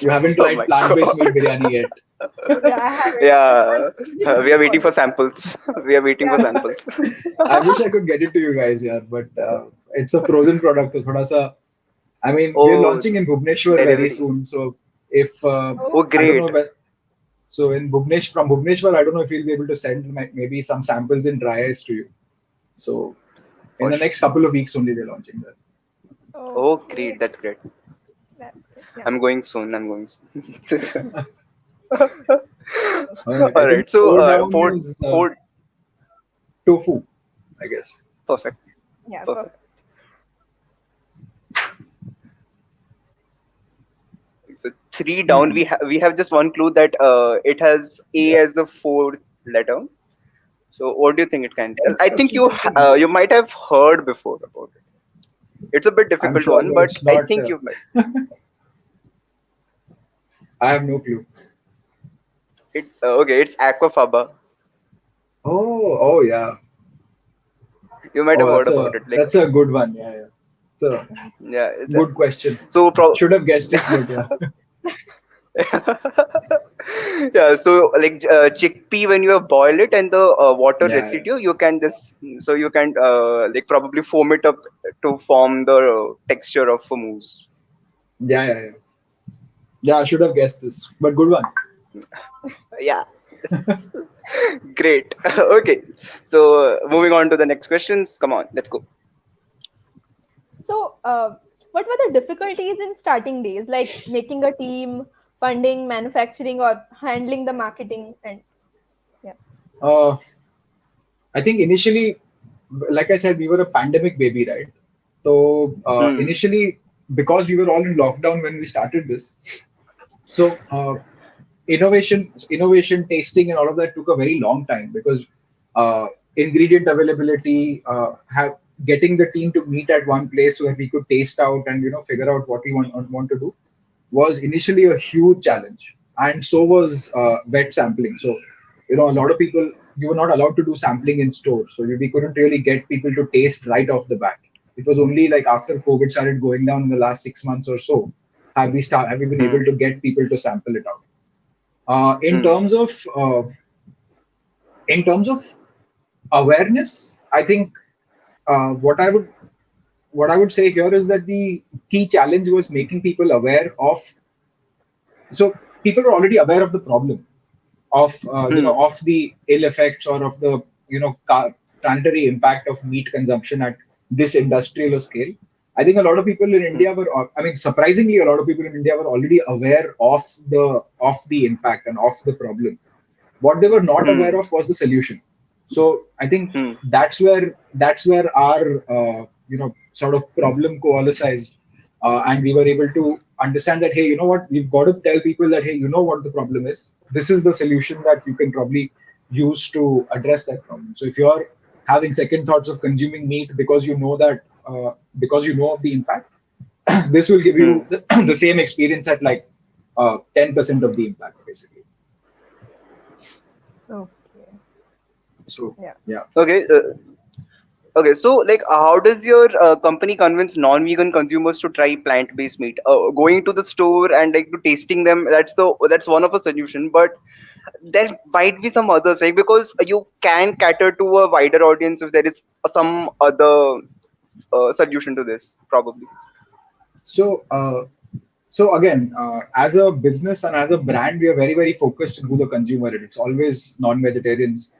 Speaker 3: You haven't
Speaker 1: Oh
Speaker 3: tried
Speaker 1: my
Speaker 3: plant-based meat
Speaker 1: god.
Speaker 3: biryani yet.
Speaker 2: Yeah, I haven't. I'm
Speaker 1: Yeah.
Speaker 2: really
Speaker 1: We
Speaker 2: looking
Speaker 1: are
Speaker 2: for
Speaker 1: waiting for
Speaker 2: it.
Speaker 1: samples. We are waiting for
Speaker 2: Yeah.
Speaker 1: samples.
Speaker 3: I wish I could get it to you guys, yeah, but it's a frozen product. So thoda sa, I mean, we're
Speaker 1: Oh,
Speaker 3: launching in Bhubaneswar very
Speaker 1: delivery.
Speaker 3: soon. So if
Speaker 1: Oh,
Speaker 2: Oh,
Speaker 3: I don't know,
Speaker 1: great.
Speaker 3: so in from Bhubaneswar, I don't know if we'll be able to send maybe some samples in dry ice to you. So in
Speaker 1: For
Speaker 3: the
Speaker 1: sure.
Speaker 3: next couple of weeks only, we're launching that.
Speaker 1: Oh,
Speaker 2: okay.
Speaker 1: great. That's great.
Speaker 2: That's good. Yeah.
Speaker 1: I'm going soon. I'm going soon.
Speaker 3: All right, I
Speaker 1: All
Speaker 3: think
Speaker 1: right. So,
Speaker 3: four down
Speaker 1: four,
Speaker 3: is
Speaker 1: four.
Speaker 3: tofu, I guess.
Speaker 1: Perfect.
Speaker 2: Yeah,
Speaker 1: Perfect.
Speaker 2: perfect.
Speaker 1: So three down.
Speaker 3: Hmm.
Speaker 1: We have just one clue that it has A
Speaker 3: Yeah,
Speaker 1: as the fourth letter. So what do you think it can be?
Speaker 3: it's
Speaker 1: I
Speaker 3: a
Speaker 1: think
Speaker 3: super thing.
Speaker 1: you might have heard before about it. It's a bit
Speaker 3: I'm
Speaker 1: difficult
Speaker 3: sure,
Speaker 1: one,
Speaker 3: but
Speaker 1: but
Speaker 3: it's
Speaker 1: I
Speaker 3: not.
Speaker 1: think you might.
Speaker 3: I have no clue.
Speaker 1: Okay, it's aquafaba.
Speaker 3: Oh, yeah.
Speaker 1: You might have
Speaker 3: Oh,
Speaker 1: heard about it. Like,
Speaker 3: that's a good one. Yeah, yeah. So
Speaker 1: yeah.
Speaker 3: good question.
Speaker 1: So
Speaker 3: Should have guessed it, but yeah.
Speaker 1: yeah. So like chickpea, when you boil it and the water
Speaker 3: Yeah, yeah,
Speaker 1: residue, you can just so you can like probably foam it up to form the texture of a mousse.
Speaker 3: yeah, yeah, yeah. Yeah, I should have guessed this, but good one.
Speaker 1: Yeah. Great. Okay. So moving on to the next questions. Come on, let's go.
Speaker 2: So, what were the difficulties in starting days, like making a team, funding, manufacturing, or handling the marketing? And yeah.
Speaker 3: Uh, I think initially, like I said, we were a pandemic baby, right? So
Speaker 1: Hmm.
Speaker 3: initially, because we were all in lockdown when we started this, so innovation, tasting, and all of that took a very long time because ingredient availability, have getting the team to meet at one place where we could taste out and figure out what we want to do was initially a huge challenge, and so was wet sampling. So a lot of people, you were not allowed to do sampling in stores, so we couldn't really get people to taste right off the bat. It was only like after COVID started going down in the last 6 months or so have we been
Speaker 1: Hmm.
Speaker 3: able to get people to sample it out. Uh, in
Speaker 1: Hmm.
Speaker 3: terms of uh, in terms of awareness, I think uh, what I would what I would say here is that the key challenge was making people aware of. So people were already aware of the problem of
Speaker 1: Hmm.
Speaker 3: of the ill effects or of the planetary impact of meat consumption at this industrial scale. I think a lot of people in
Speaker 1: Hmm.
Speaker 3: India were, I mean, surprisingly, a lot of people in India were already aware of the impact and of the problem. What they were not aware
Speaker 1: Hmm.
Speaker 3: of was the solution. So I think
Speaker 1: Hmm.
Speaker 3: that's where our sort of problem coalesced, and we were able to understand that, hey, you know what, we've got to tell people that, hey, you know what the problem is. This is the solution that you can probably use to address that problem. So if you're having second thoughts of consuming meat because you know that because you know of the impact, this will give
Speaker 1: Hmm.
Speaker 3: you the same experience at like 10% of the impact, basically.
Speaker 2: Okay.
Speaker 3: So
Speaker 2: Yeah.
Speaker 3: yeah.
Speaker 1: Okay. Okay. So like, how does your company convince non-vegan consumers to try plant-based meat? Going to the store and like to tasting them. That's one of a solution, but there might be some others, right? Because you can cater to a wider audience if there is some other solution to this, probably.
Speaker 3: So So again, as a business and as a brand, we are very, very focused on who the consumer is. It's always non-vegetarians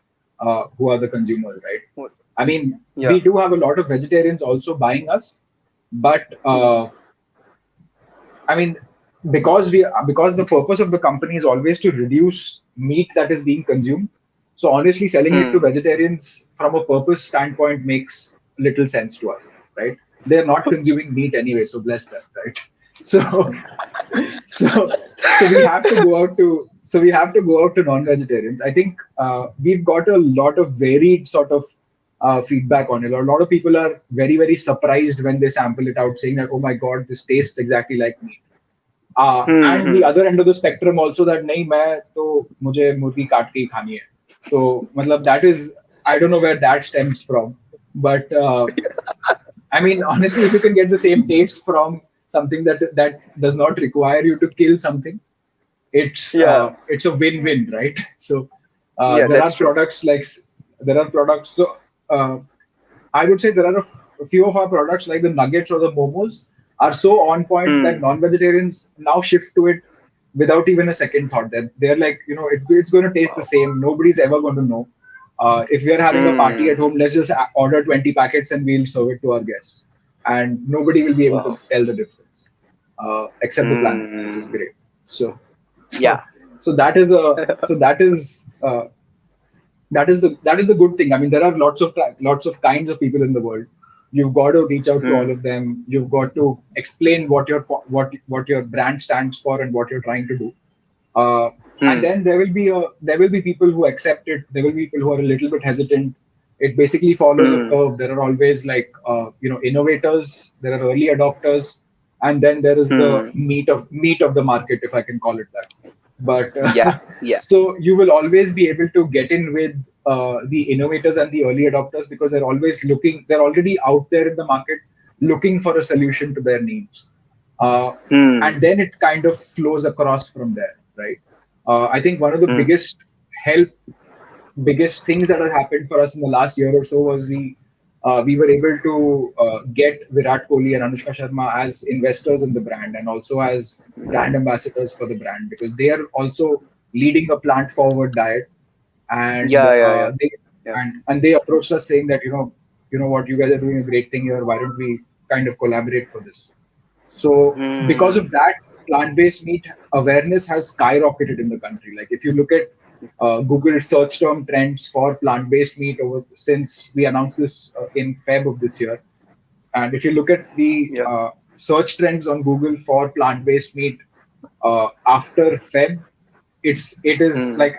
Speaker 3: who are the consumers, right? I mean,
Speaker 1: Yeah.
Speaker 3: we do have a lot of vegetarians also buying us, but I mean, because the purpose of the company is always to reduce meat that is being consumed. So honestly, selling it to
Speaker 1: Hmm.
Speaker 3: vegetarians from a purpose standpoint makes little sense to us, right? They're not consuming meat anyway, so bless them, right? So so we have to go out to non-vegetarians. I think we've got a lot of varied sort of feedback on it. A lot of people are very, very surprised when they sample it out, saying that, oh my god, this tastes exactly like meat.
Speaker 1: Hmm.
Speaker 3: And the
Speaker 1: Hmm.
Speaker 3: other end of the spectrum also, that नहीं मैं तो मुझे मुर्गी काट के ही खानी है. तो मतलब that is, I don't know where that stems from, but I mean, honestly, if you can get the same taste from something that does not require you to kill something,
Speaker 1: Yeah.
Speaker 3: it's a win-win, right? So
Speaker 1: Yeah.
Speaker 3: there
Speaker 1: That's
Speaker 3: are
Speaker 1: true.
Speaker 3: products like there are products. So I would say there are a few of our products like the nuggets or the momos are so on point that
Speaker 1: Hmm.
Speaker 3: non-vegetarians now shift to it without even a second thought. That they're like, it's going to taste the same. Nobody's ever going to know. If we are having a party
Speaker 1: Hmm.
Speaker 3: at home, let's just order 20 packets and we'll serve it to our guests, and nobody will be able to
Speaker 1: Wow.
Speaker 3: tell the difference, except the planet, which is
Speaker 1: Hmm.
Speaker 3: great. So,
Speaker 1: Yeah.
Speaker 3: so, so that is a so that is the good thing. I mean, there are lots of kinds of people in the world. You've got to reach out to all
Speaker 1: Hmm.
Speaker 3: of them. You've got to explain what your brand stands for and what you're trying to do. And
Speaker 1: Hmm.
Speaker 3: then there will be people who accept it. There will be people who are a little bit hesitant. It basically follows a
Speaker 1: Hmm.
Speaker 3: curve. There are always like innovators. There are early adopters, and then there is the
Speaker 1: Hmm.
Speaker 3: meat of the market, if I can call it that. But
Speaker 1: Yeah. Yeah.
Speaker 3: so you will always be able to get in with the innovators and the early adopters because they're always looking. They're already out there in the market looking for a solution to their needs. Uh,
Speaker 1: Hmm.
Speaker 3: and then it kind of flows across from there, right? I think one of the
Speaker 1: Hmm.
Speaker 3: help, biggest things that has happened for us in the last year or so was we were able to get Virat Kohli and Anushka Sharma as investors in the brand and also as brand ambassadors for the brand because they are also leading a plant forward diet and
Speaker 1: Yeah. Yeah. Yeah.
Speaker 3: they
Speaker 1: Yeah.
Speaker 3: and they approached us saying that you know what, you guys are doing a great thing here, why don't we kind of collaborate for this. So because
Speaker 1: Hmm.
Speaker 3: of that, plant-based meat awareness has skyrocketed in the country. Like if you look at Google search term trends for plant-based meat over since we announced this in Feb of this year, and if you look at the
Speaker 1: Yeah.
Speaker 3: search trends on Google for plant-based meat after Feb, it is
Speaker 1: Hmm.
Speaker 3: like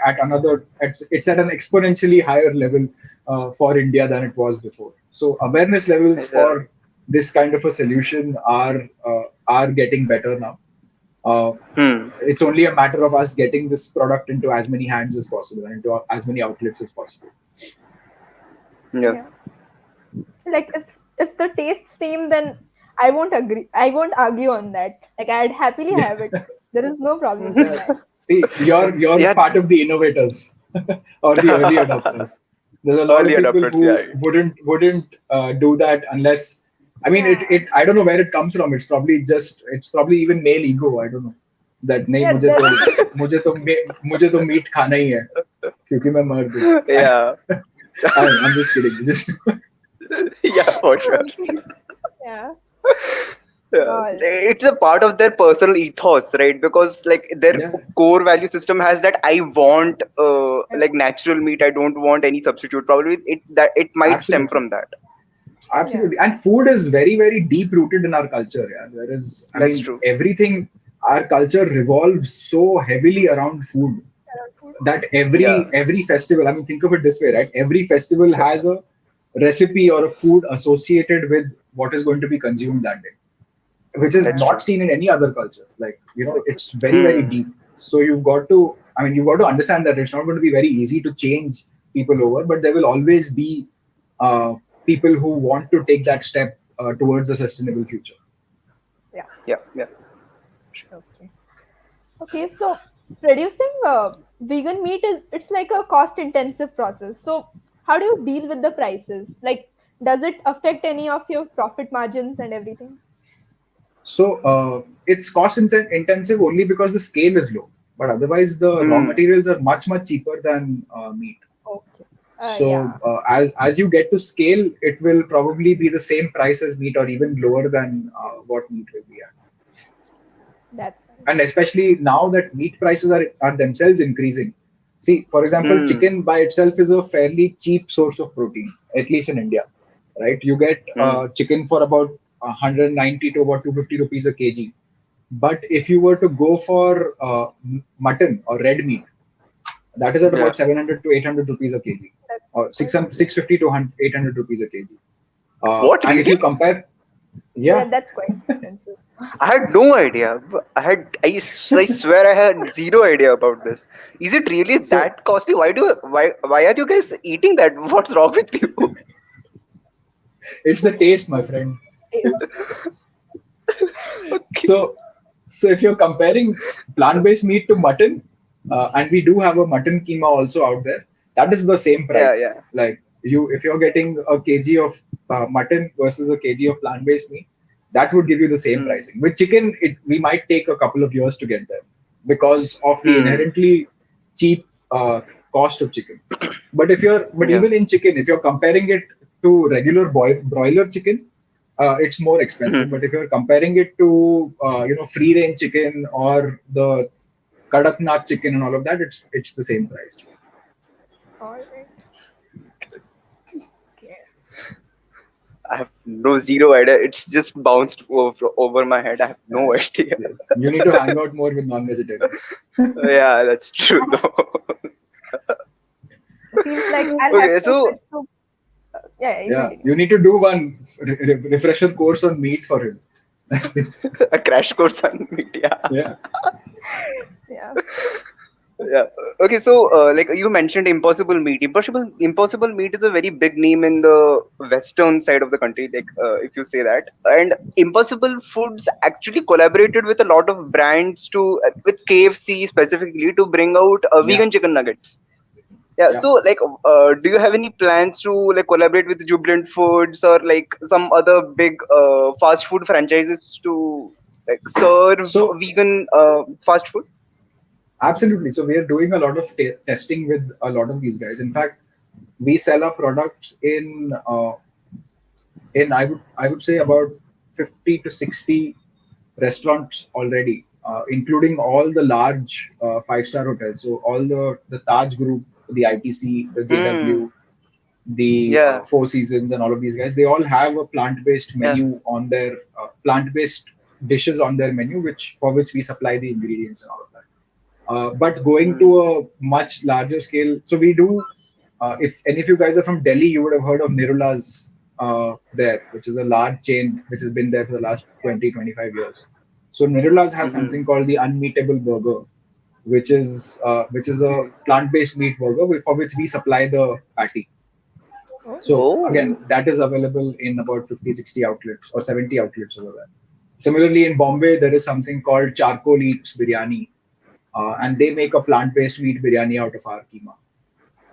Speaker 3: it's at an exponentially higher level for India than it was before. So awareness levels
Speaker 1: Yeah.
Speaker 3: for this kind of a solution are getting better now. Uh,
Speaker 1: Hmm.
Speaker 3: it's only a matter of us getting this product into as many hands as possible and into as many outlets as possible.
Speaker 1: Yeah.
Speaker 2: Yeah. Like if the tastes same, then I won't agree. I won't argue on that. Like I'd happily have it. There is no problem with
Speaker 3: Yeah.
Speaker 2: that.
Speaker 3: See, you're
Speaker 1: Yeah.
Speaker 3: part of the innovators or the early adopters. There's a lot
Speaker 1: Early
Speaker 3: of people
Speaker 1: adopters. Yeah.
Speaker 3: who wouldn't do that unless. I mean,
Speaker 2: Yeah.
Speaker 3: it I don't know where it comes from. It's probably even male ego. I don't know that नहीं
Speaker 2: Yeah. That,
Speaker 3: मुझे तो meet खाना ही है क्योंकि मैं मर्द हूँ.
Speaker 1: Yeah.
Speaker 3: I'm just kidding. Just
Speaker 1: Yeah. For sure.
Speaker 2: okay. Yeah.
Speaker 1: Yeah.
Speaker 2: Lol.
Speaker 1: It's a part of their personal ethos, right? Because like their
Speaker 3: yeah,
Speaker 1: core value system has that I want
Speaker 2: Yeah.
Speaker 1: like natural meat. I don't want any substitute. Probably it might stem
Speaker 3: absolutely.
Speaker 1: from that.
Speaker 2: Yeah.
Speaker 3: Absolutely. And food is very, very deep rooted in our culture. Yeah. I
Speaker 1: That's
Speaker 3: mean,
Speaker 1: true.
Speaker 3: everything, our culture revolves so heavily around food
Speaker 2: Around food.
Speaker 3: that
Speaker 1: Yeah.
Speaker 3: every festival, I mean, think of it this way, right? Every festival has a recipe or a food associated with what is going to be consumed that day, which is
Speaker 1: That's
Speaker 2: Yeah.
Speaker 3: not
Speaker 1: true.
Speaker 3: seen in any other culture. Like, it's very, very
Speaker 1: Hmm.
Speaker 3: deep. So you've got to understand that it's not going to be very easy to change people over, but there will always be uh, people who want to take that step towards a sustainable future.
Speaker 2: Yeah.
Speaker 1: Yeah. Yeah.
Speaker 2: Okay. Okay. So producing vegan meat is it's like a cost intensive process. So how do you deal with the prices? Like, does it affect any of your profit margins and everything?
Speaker 3: So it's cost intensive only because the scale is low. But otherwise, the raw
Speaker 1: Hmm.
Speaker 3: materials are much cheaper than meat.
Speaker 2: Okay.
Speaker 3: So
Speaker 2: Yeah,
Speaker 3: as you get to scale, it will probably be the same price as meat or even lower than what meat will be at.
Speaker 2: that's
Speaker 3: And
Speaker 2: nice.
Speaker 3: especially now that meat prices are themselves increasing. See, for example,
Speaker 1: Hmm.
Speaker 3: chicken by itself is a fairly cheap source of protein, at least in India, right? You get
Speaker 1: Hmm.
Speaker 3: chicken for about 190 to about 250 rupees a kg. But if you were to go for mutton or red meat, that is at
Speaker 1: Yeah.
Speaker 3: about 700 to 800 rupees a kg,
Speaker 2: That's
Speaker 3: or
Speaker 2: quite
Speaker 3: 600, 650 to 800 rupees a kg.
Speaker 1: What
Speaker 3: And if
Speaker 1: really?
Speaker 3: you compare,
Speaker 2: yeah,
Speaker 3: yeah,
Speaker 2: that's quite expensive.
Speaker 1: I had no idea. I swear I had zero idea about this. Is it really
Speaker 3: so
Speaker 1: that costly? Why are you guys eating that? What's wrong with you?
Speaker 3: it's the taste, my friend.
Speaker 2: Yes.
Speaker 1: Okay.
Speaker 3: So, so if you're comparing plant-based meat to mutton, and we do have a mutton keema also out there, that is the same
Speaker 1: Yeah,
Speaker 3: price.
Speaker 1: yeah.
Speaker 3: Like if you're getting a kg of mutton versus a kg of plant-based meat, that would give you the same
Speaker 1: Hmm.
Speaker 3: pricing. With chicken, we might take a couple of years to get there because of the
Speaker 1: Hmm.
Speaker 3: inherently cheap cost of chicken. But
Speaker 1: Yeah.
Speaker 3: even in chicken, if you're comparing it to regular broiler chicken, it's more expensive.
Speaker 1: Hmm.
Speaker 3: But if you're comparing it to free range chicken or the kadaknath chicken and all of that, it's the same price.
Speaker 2: All right. Okay.
Speaker 1: I have no zero idea. It's just bounced over my head. I have no idea.
Speaker 3: Yes, you need to hang out more with non-vegetarians.
Speaker 1: Yeah, that's true though.
Speaker 2: Seems like I'll have
Speaker 1: Okay,
Speaker 2: to
Speaker 1: so
Speaker 2: switch to. Yeah, yeah, you
Speaker 3: Yeah,
Speaker 2: continue.
Speaker 3: you need to do one refresher course on meat for him.
Speaker 1: a crash course on media.
Speaker 3: Yeah,
Speaker 2: Yeah.
Speaker 1: Yeah. Okay. So, like you mentioned, Impossible Meat. Impossible Meat is a very big name in the western side of the country. Like, if you say that, and Impossible Foods actually collaborated with a lot of brands with KFC specifically to bring out
Speaker 3: yeah,
Speaker 1: vegan chicken nuggets. Yeah.
Speaker 3: yeah.
Speaker 1: So, like, do you have any plans to like collaborate with Jubilant Foods or like some other big fast food franchises to like serve
Speaker 3: So
Speaker 1: vegan fast food?
Speaker 3: absolutely. So we are doing a lot of testing with a lot of these guys. In fact, we sell our products in I would say about 50 to 60 restaurants already, including all the large five-star hotels. So all the Taj Group, the ITC, the
Speaker 1: Hmm.
Speaker 3: JW, the
Speaker 1: Yeah.
Speaker 3: Four Seasons, and all of these guys. They all have a plant-based
Speaker 1: Yeah.
Speaker 3: menu on their plant-based dishes on their menu, which we supply the ingredients and all of that. But going to
Speaker 1: Mm.
Speaker 3: a much larger scale, so we do. If any of you guys are from Delhi, you would have heard of Nirula's there, which is a large chain which has been there for the last 20, 25 years. So Nirula's has
Speaker 1: Mm-hmm.
Speaker 3: something called the Unmeatable Burger, which is a plant-based meat burger for which we supply the patty.
Speaker 2: Oh,
Speaker 3: So
Speaker 1: Oh.
Speaker 3: again, that is available in about 50, 60 outlets or 70 outlets over there. Similarly, in Bombay, there is something called Charcoal Eats Biryani, and they make a plant-based meat biryani out of our keema.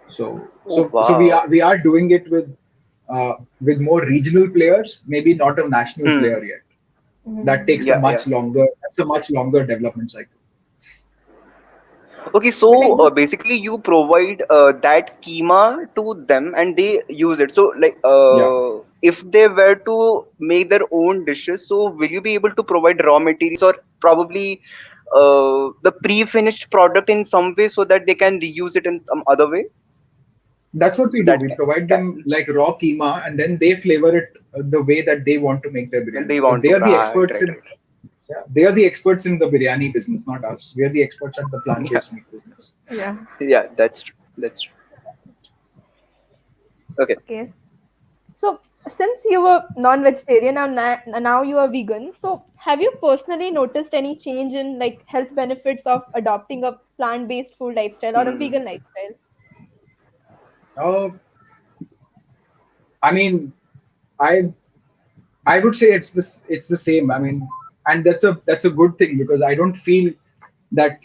Speaker 3: So,
Speaker 1: Oh
Speaker 3: so, so we
Speaker 1: wow.
Speaker 3: are doing it with more regional players, maybe not a national
Speaker 1: Hmm.
Speaker 3: player yet. That
Speaker 2: mm-hmm.
Speaker 3: takes a
Speaker 1: Yeah. Yeah.
Speaker 3: much longer. That's a much longer development cycle.
Speaker 1: Okay.
Speaker 2: But like,
Speaker 1: So basically, you provide that keema to them, and they use it. So like,
Speaker 3: Yeah,
Speaker 1: if they were to make their own dishes, so will you be able to provide raw materials or probably the pre-finished product in some way so that they can reuse it in some other way?
Speaker 3: that's what we
Speaker 1: So
Speaker 3: do.
Speaker 1: that
Speaker 3: We provide them like raw keema, and then they flavor it the way that they want to make their biryani
Speaker 1: they
Speaker 3: because
Speaker 1: want
Speaker 3: they
Speaker 1: to.
Speaker 3: are the
Speaker 1: Right.
Speaker 3: experts
Speaker 1: Right.
Speaker 3: in.
Speaker 1: Right.
Speaker 3: Yeah, they are the experts in the biryani business, not us. We are the experts at the
Speaker 1: Yeah.
Speaker 3: plant-based meat business.
Speaker 2: yeah.
Speaker 1: Yeah. That's true. That's true. Okay.
Speaker 2: Okay. So since you were non-vegetarian and now you are vegan, so have you personally noticed any change in like health benefits of adopting a plant-based food lifestyle or a
Speaker 1: Hmm.
Speaker 2: vegan lifestyle?
Speaker 3: Uh, I mean, I I would say it's the same. I mean, and that's a good thing because that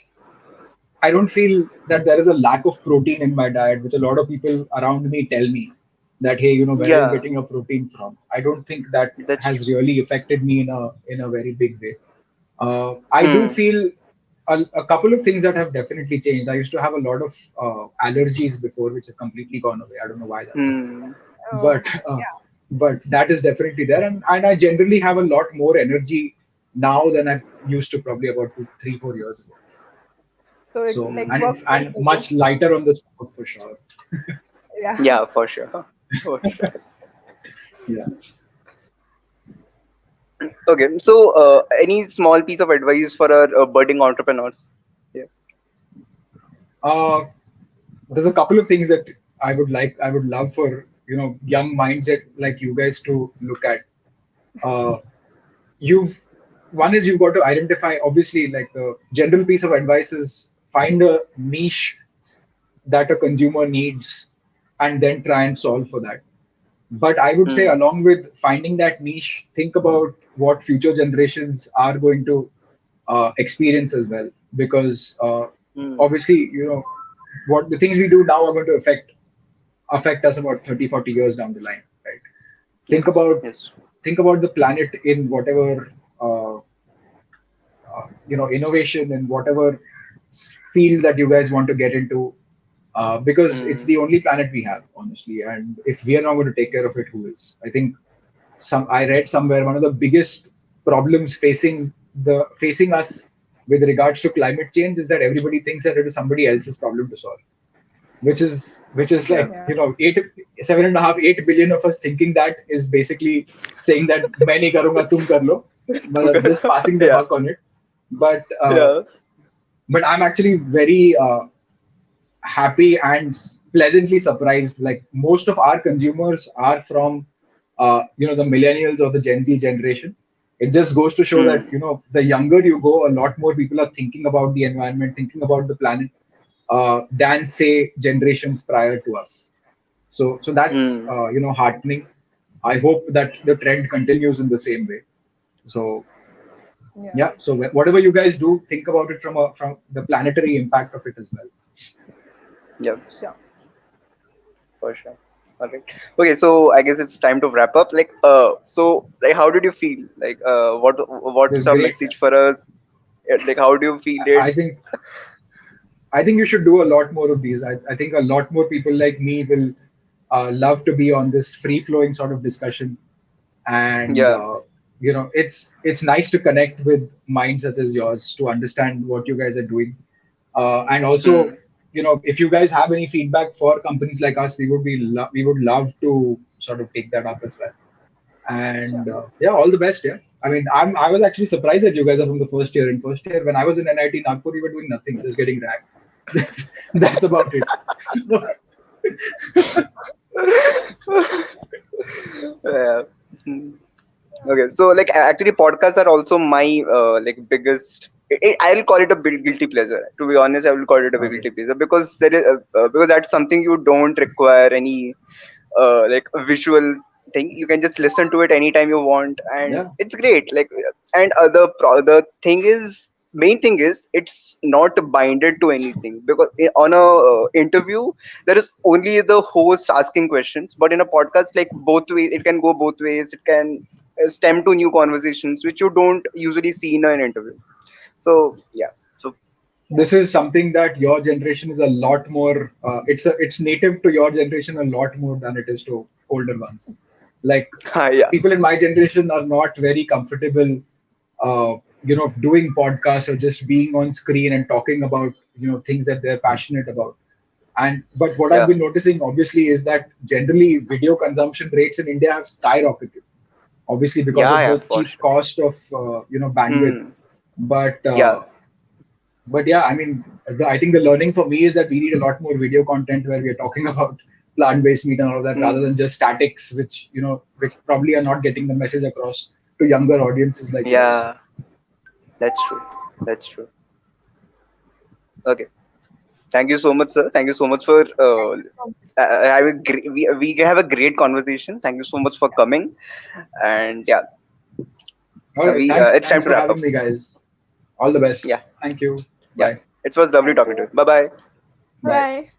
Speaker 3: I don't feel that there is a lack of protein in my diet, which a lot of people around me tell me that hey, where are you
Speaker 1: Yeah.
Speaker 3: getting your protein from? I don't think that
Speaker 1: That's
Speaker 3: has
Speaker 1: true.
Speaker 3: really affected me in a very big way. I do
Speaker 1: Hmm.
Speaker 3: feel a couple of things that have definitely changed. I used to have a lot of allergies before, which have completely gone away. I don't know why that is,
Speaker 1: Hmm.
Speaker 2: Oh,
Speaker 3: but that is definitely there, and I generally have a lot more energy now than I used to probably about 2, 3, 4 years ago.
Speaker 2: so it
Speaker 3: So
Speaker 2: like
Speaker 1: Hmm.
Speaker 3: and
Speaker 2: works well
Speaker 3: and
Speaker 2: for you.
Speaker 3: much lighter on the stomach for sure.
Speaker 2: Yeah.
Speaker 1: Yeah, for sure. For sure.
Speaker 3: Yeah.
Speaker 1: Okay, so any small piece of advice for our budding entrepreneurs? Yeah.
Speaker 3: Uh, there's a couple of things that I would love for young minds that like you guys to look at. Uh, you've One is you've got to identify, obviously, like the general piece of advice is find a niche that a consumer needs and then try and solve for that. But I would say,
Speaker 1: Hmm.
Speaker 3: along with finding that niche, think about what future generations are going to experience as well, because
Speaker 1: Hmm.
Speaker 3: obviously, what the things we do now are going to affect us about 30, 40 years down the line, right? Think
Speaker 1: Yes.
Speaker 3: about
Speaker 1: Yes.
Speaker 3: think about the planet in whatever innovation in whatever field that you guys want to get into, because it's
Speaker 1: Hmm.
Speaker 3: the only planet we have, honestly. And if we are not going to take care of it, who is? I think I read somewhere one of the biggest problems facing us with regards to climate change is that everybody thinks that it is somebody else's problem to solve, which is
Speaker 1: Yeah.
Speaker 3: like
Speaker 2: Yeah.
Speaker 3: 7.5, 8 billion of us thinking that is basically saying that मैं नहीं करूँगा तुम कर लो, just passing the
Speaker 1: Yeah.
Speaker 3: buck on it. But
Speaker 1: Yeah.
Speaker 3: I'm actually very happy and pleasantly surprised. Like most of our consumers are from the millennials or the Gen Z generation. It just goes to show that
Speaker 1: Hmm.
Speaker 3: the younger you go, a lot more people are thinking about the environment, thinking about the planet, than say generations prior to us. So that's
Speaker 1: Hmm.
Speaker 3: heartening. I hope that the trend continues in the same way. So
Speaker 2: Yeah.
Speaker 3: yeah, so whatever you guys do, think about it from the planetary impact of it as well.
Speaker 1: Yeah.
Speaker 2: Sure.
Speaker 1: For sure. All right. Okay, so I guess it's time to wrap up. So like, how did you feel?
Speaker 3: It
Speaker 1: what's
Speaker 3: was
Speaker 1: a
Speaker 3: great.
Speaker 1: message for us? Like, how do you feel it?
Speaker 3: I think you should do a lot more of these. I think a lot more people like me will love to be on this free flowing sort of discussion, and
Speaker 1: Yeah.
Speaker 3: it's nice to connect with minds such as yours to understand what you guys are doing, and also
Speaker 1: Hmm.
Speaker 3: if you guys have any feedback for companies like us, we would love to sort of take that up as well.
Speaker 2: Sure.
Speaker 3: And yeah, all the best. Yeah, I mean, I was actually surprised that you guys are from the first year. In first year, when I was in NIT Nagpur, we were doing nothing, just getting ranked. That's about it. So,
Speaker 1: Yeah. Hmm. Okay, so like actually, podcasts are also my biggest. I'll call it a guilty pleasure. To be honest, I will call it a
Speaker 3: okay.
Speaker 1: guilty pleasure because because that's something you don't require any a visual thing. You can just listen to it anytime you want, and
Speaker 3: Yeah.
Speaker 1: it's great. And the thing is, main thing is, it's not binded to anything, because on a interview there is only the host asking questions, but in a podcast, like, both ways, it can go both ways. It can stem to new conversations which you don't usually see in an interview. So yeah. So
Speaker 3: This is something that your generation is a lot more. It's native to your generation a lot more than it is to older ones. Like
Speaker 1: yeah.
Speaker 3: people in my generation are not very comfortable, doing podcasts or just being on screen and talking about things that they're passionate about. And but what I've
Speaker 1: Yeah.
Speaker 3: been noticing, obviously, is that generally video consumption rates in India have skyrocketed. Obviously, because
Speaker 1: Yeah,
Speaker 3: of
Speaker 1: yeah,
Speaker 3: the
Speaker 1: for
Speaker 3: cheap
Speaker 1: sure.
Speaker 3: cost of bandwidth.
Speaker 1: Hmm.
Speaker 3: But
Speaker 1: Yeah.
Speaker 3: yeah, I mean, I think the learning for me is that we need a lot more video content where we are talking about plant-based meat and all of that, rather
Speaker 1: Hmm.
Speaker 3: than just statics, which probably are not getting the message across to younger audiences like yours.
Speaker 1: Yeah, that's true. That's true. Okay. Thank you so much, sir. Thank you so much for we have a great conversation. Thank you so much for coming. And yeah,
Speaker 3: All right,
Speaker 1: we
Speaker 3: thanks,
Speaker 1: it's time
Speaker 3: thanks
Speaker 1: to
Speaker 3: for
Speaker 1: wrap up.
Speaker 3: having me, guys. All the best.
Speaker 1: Yeah,
Speaker 3: Thank you.
Speaker 1: yeah.
Speaker 3: Bye.
Speaker 1: It was lovely
Speaker 2: Thank
Speaker 1: talking to
Speaker 2: you.
Speaker 1: you. Bye bye.
Speaker 3: Bye.
Speaker 2: Bye.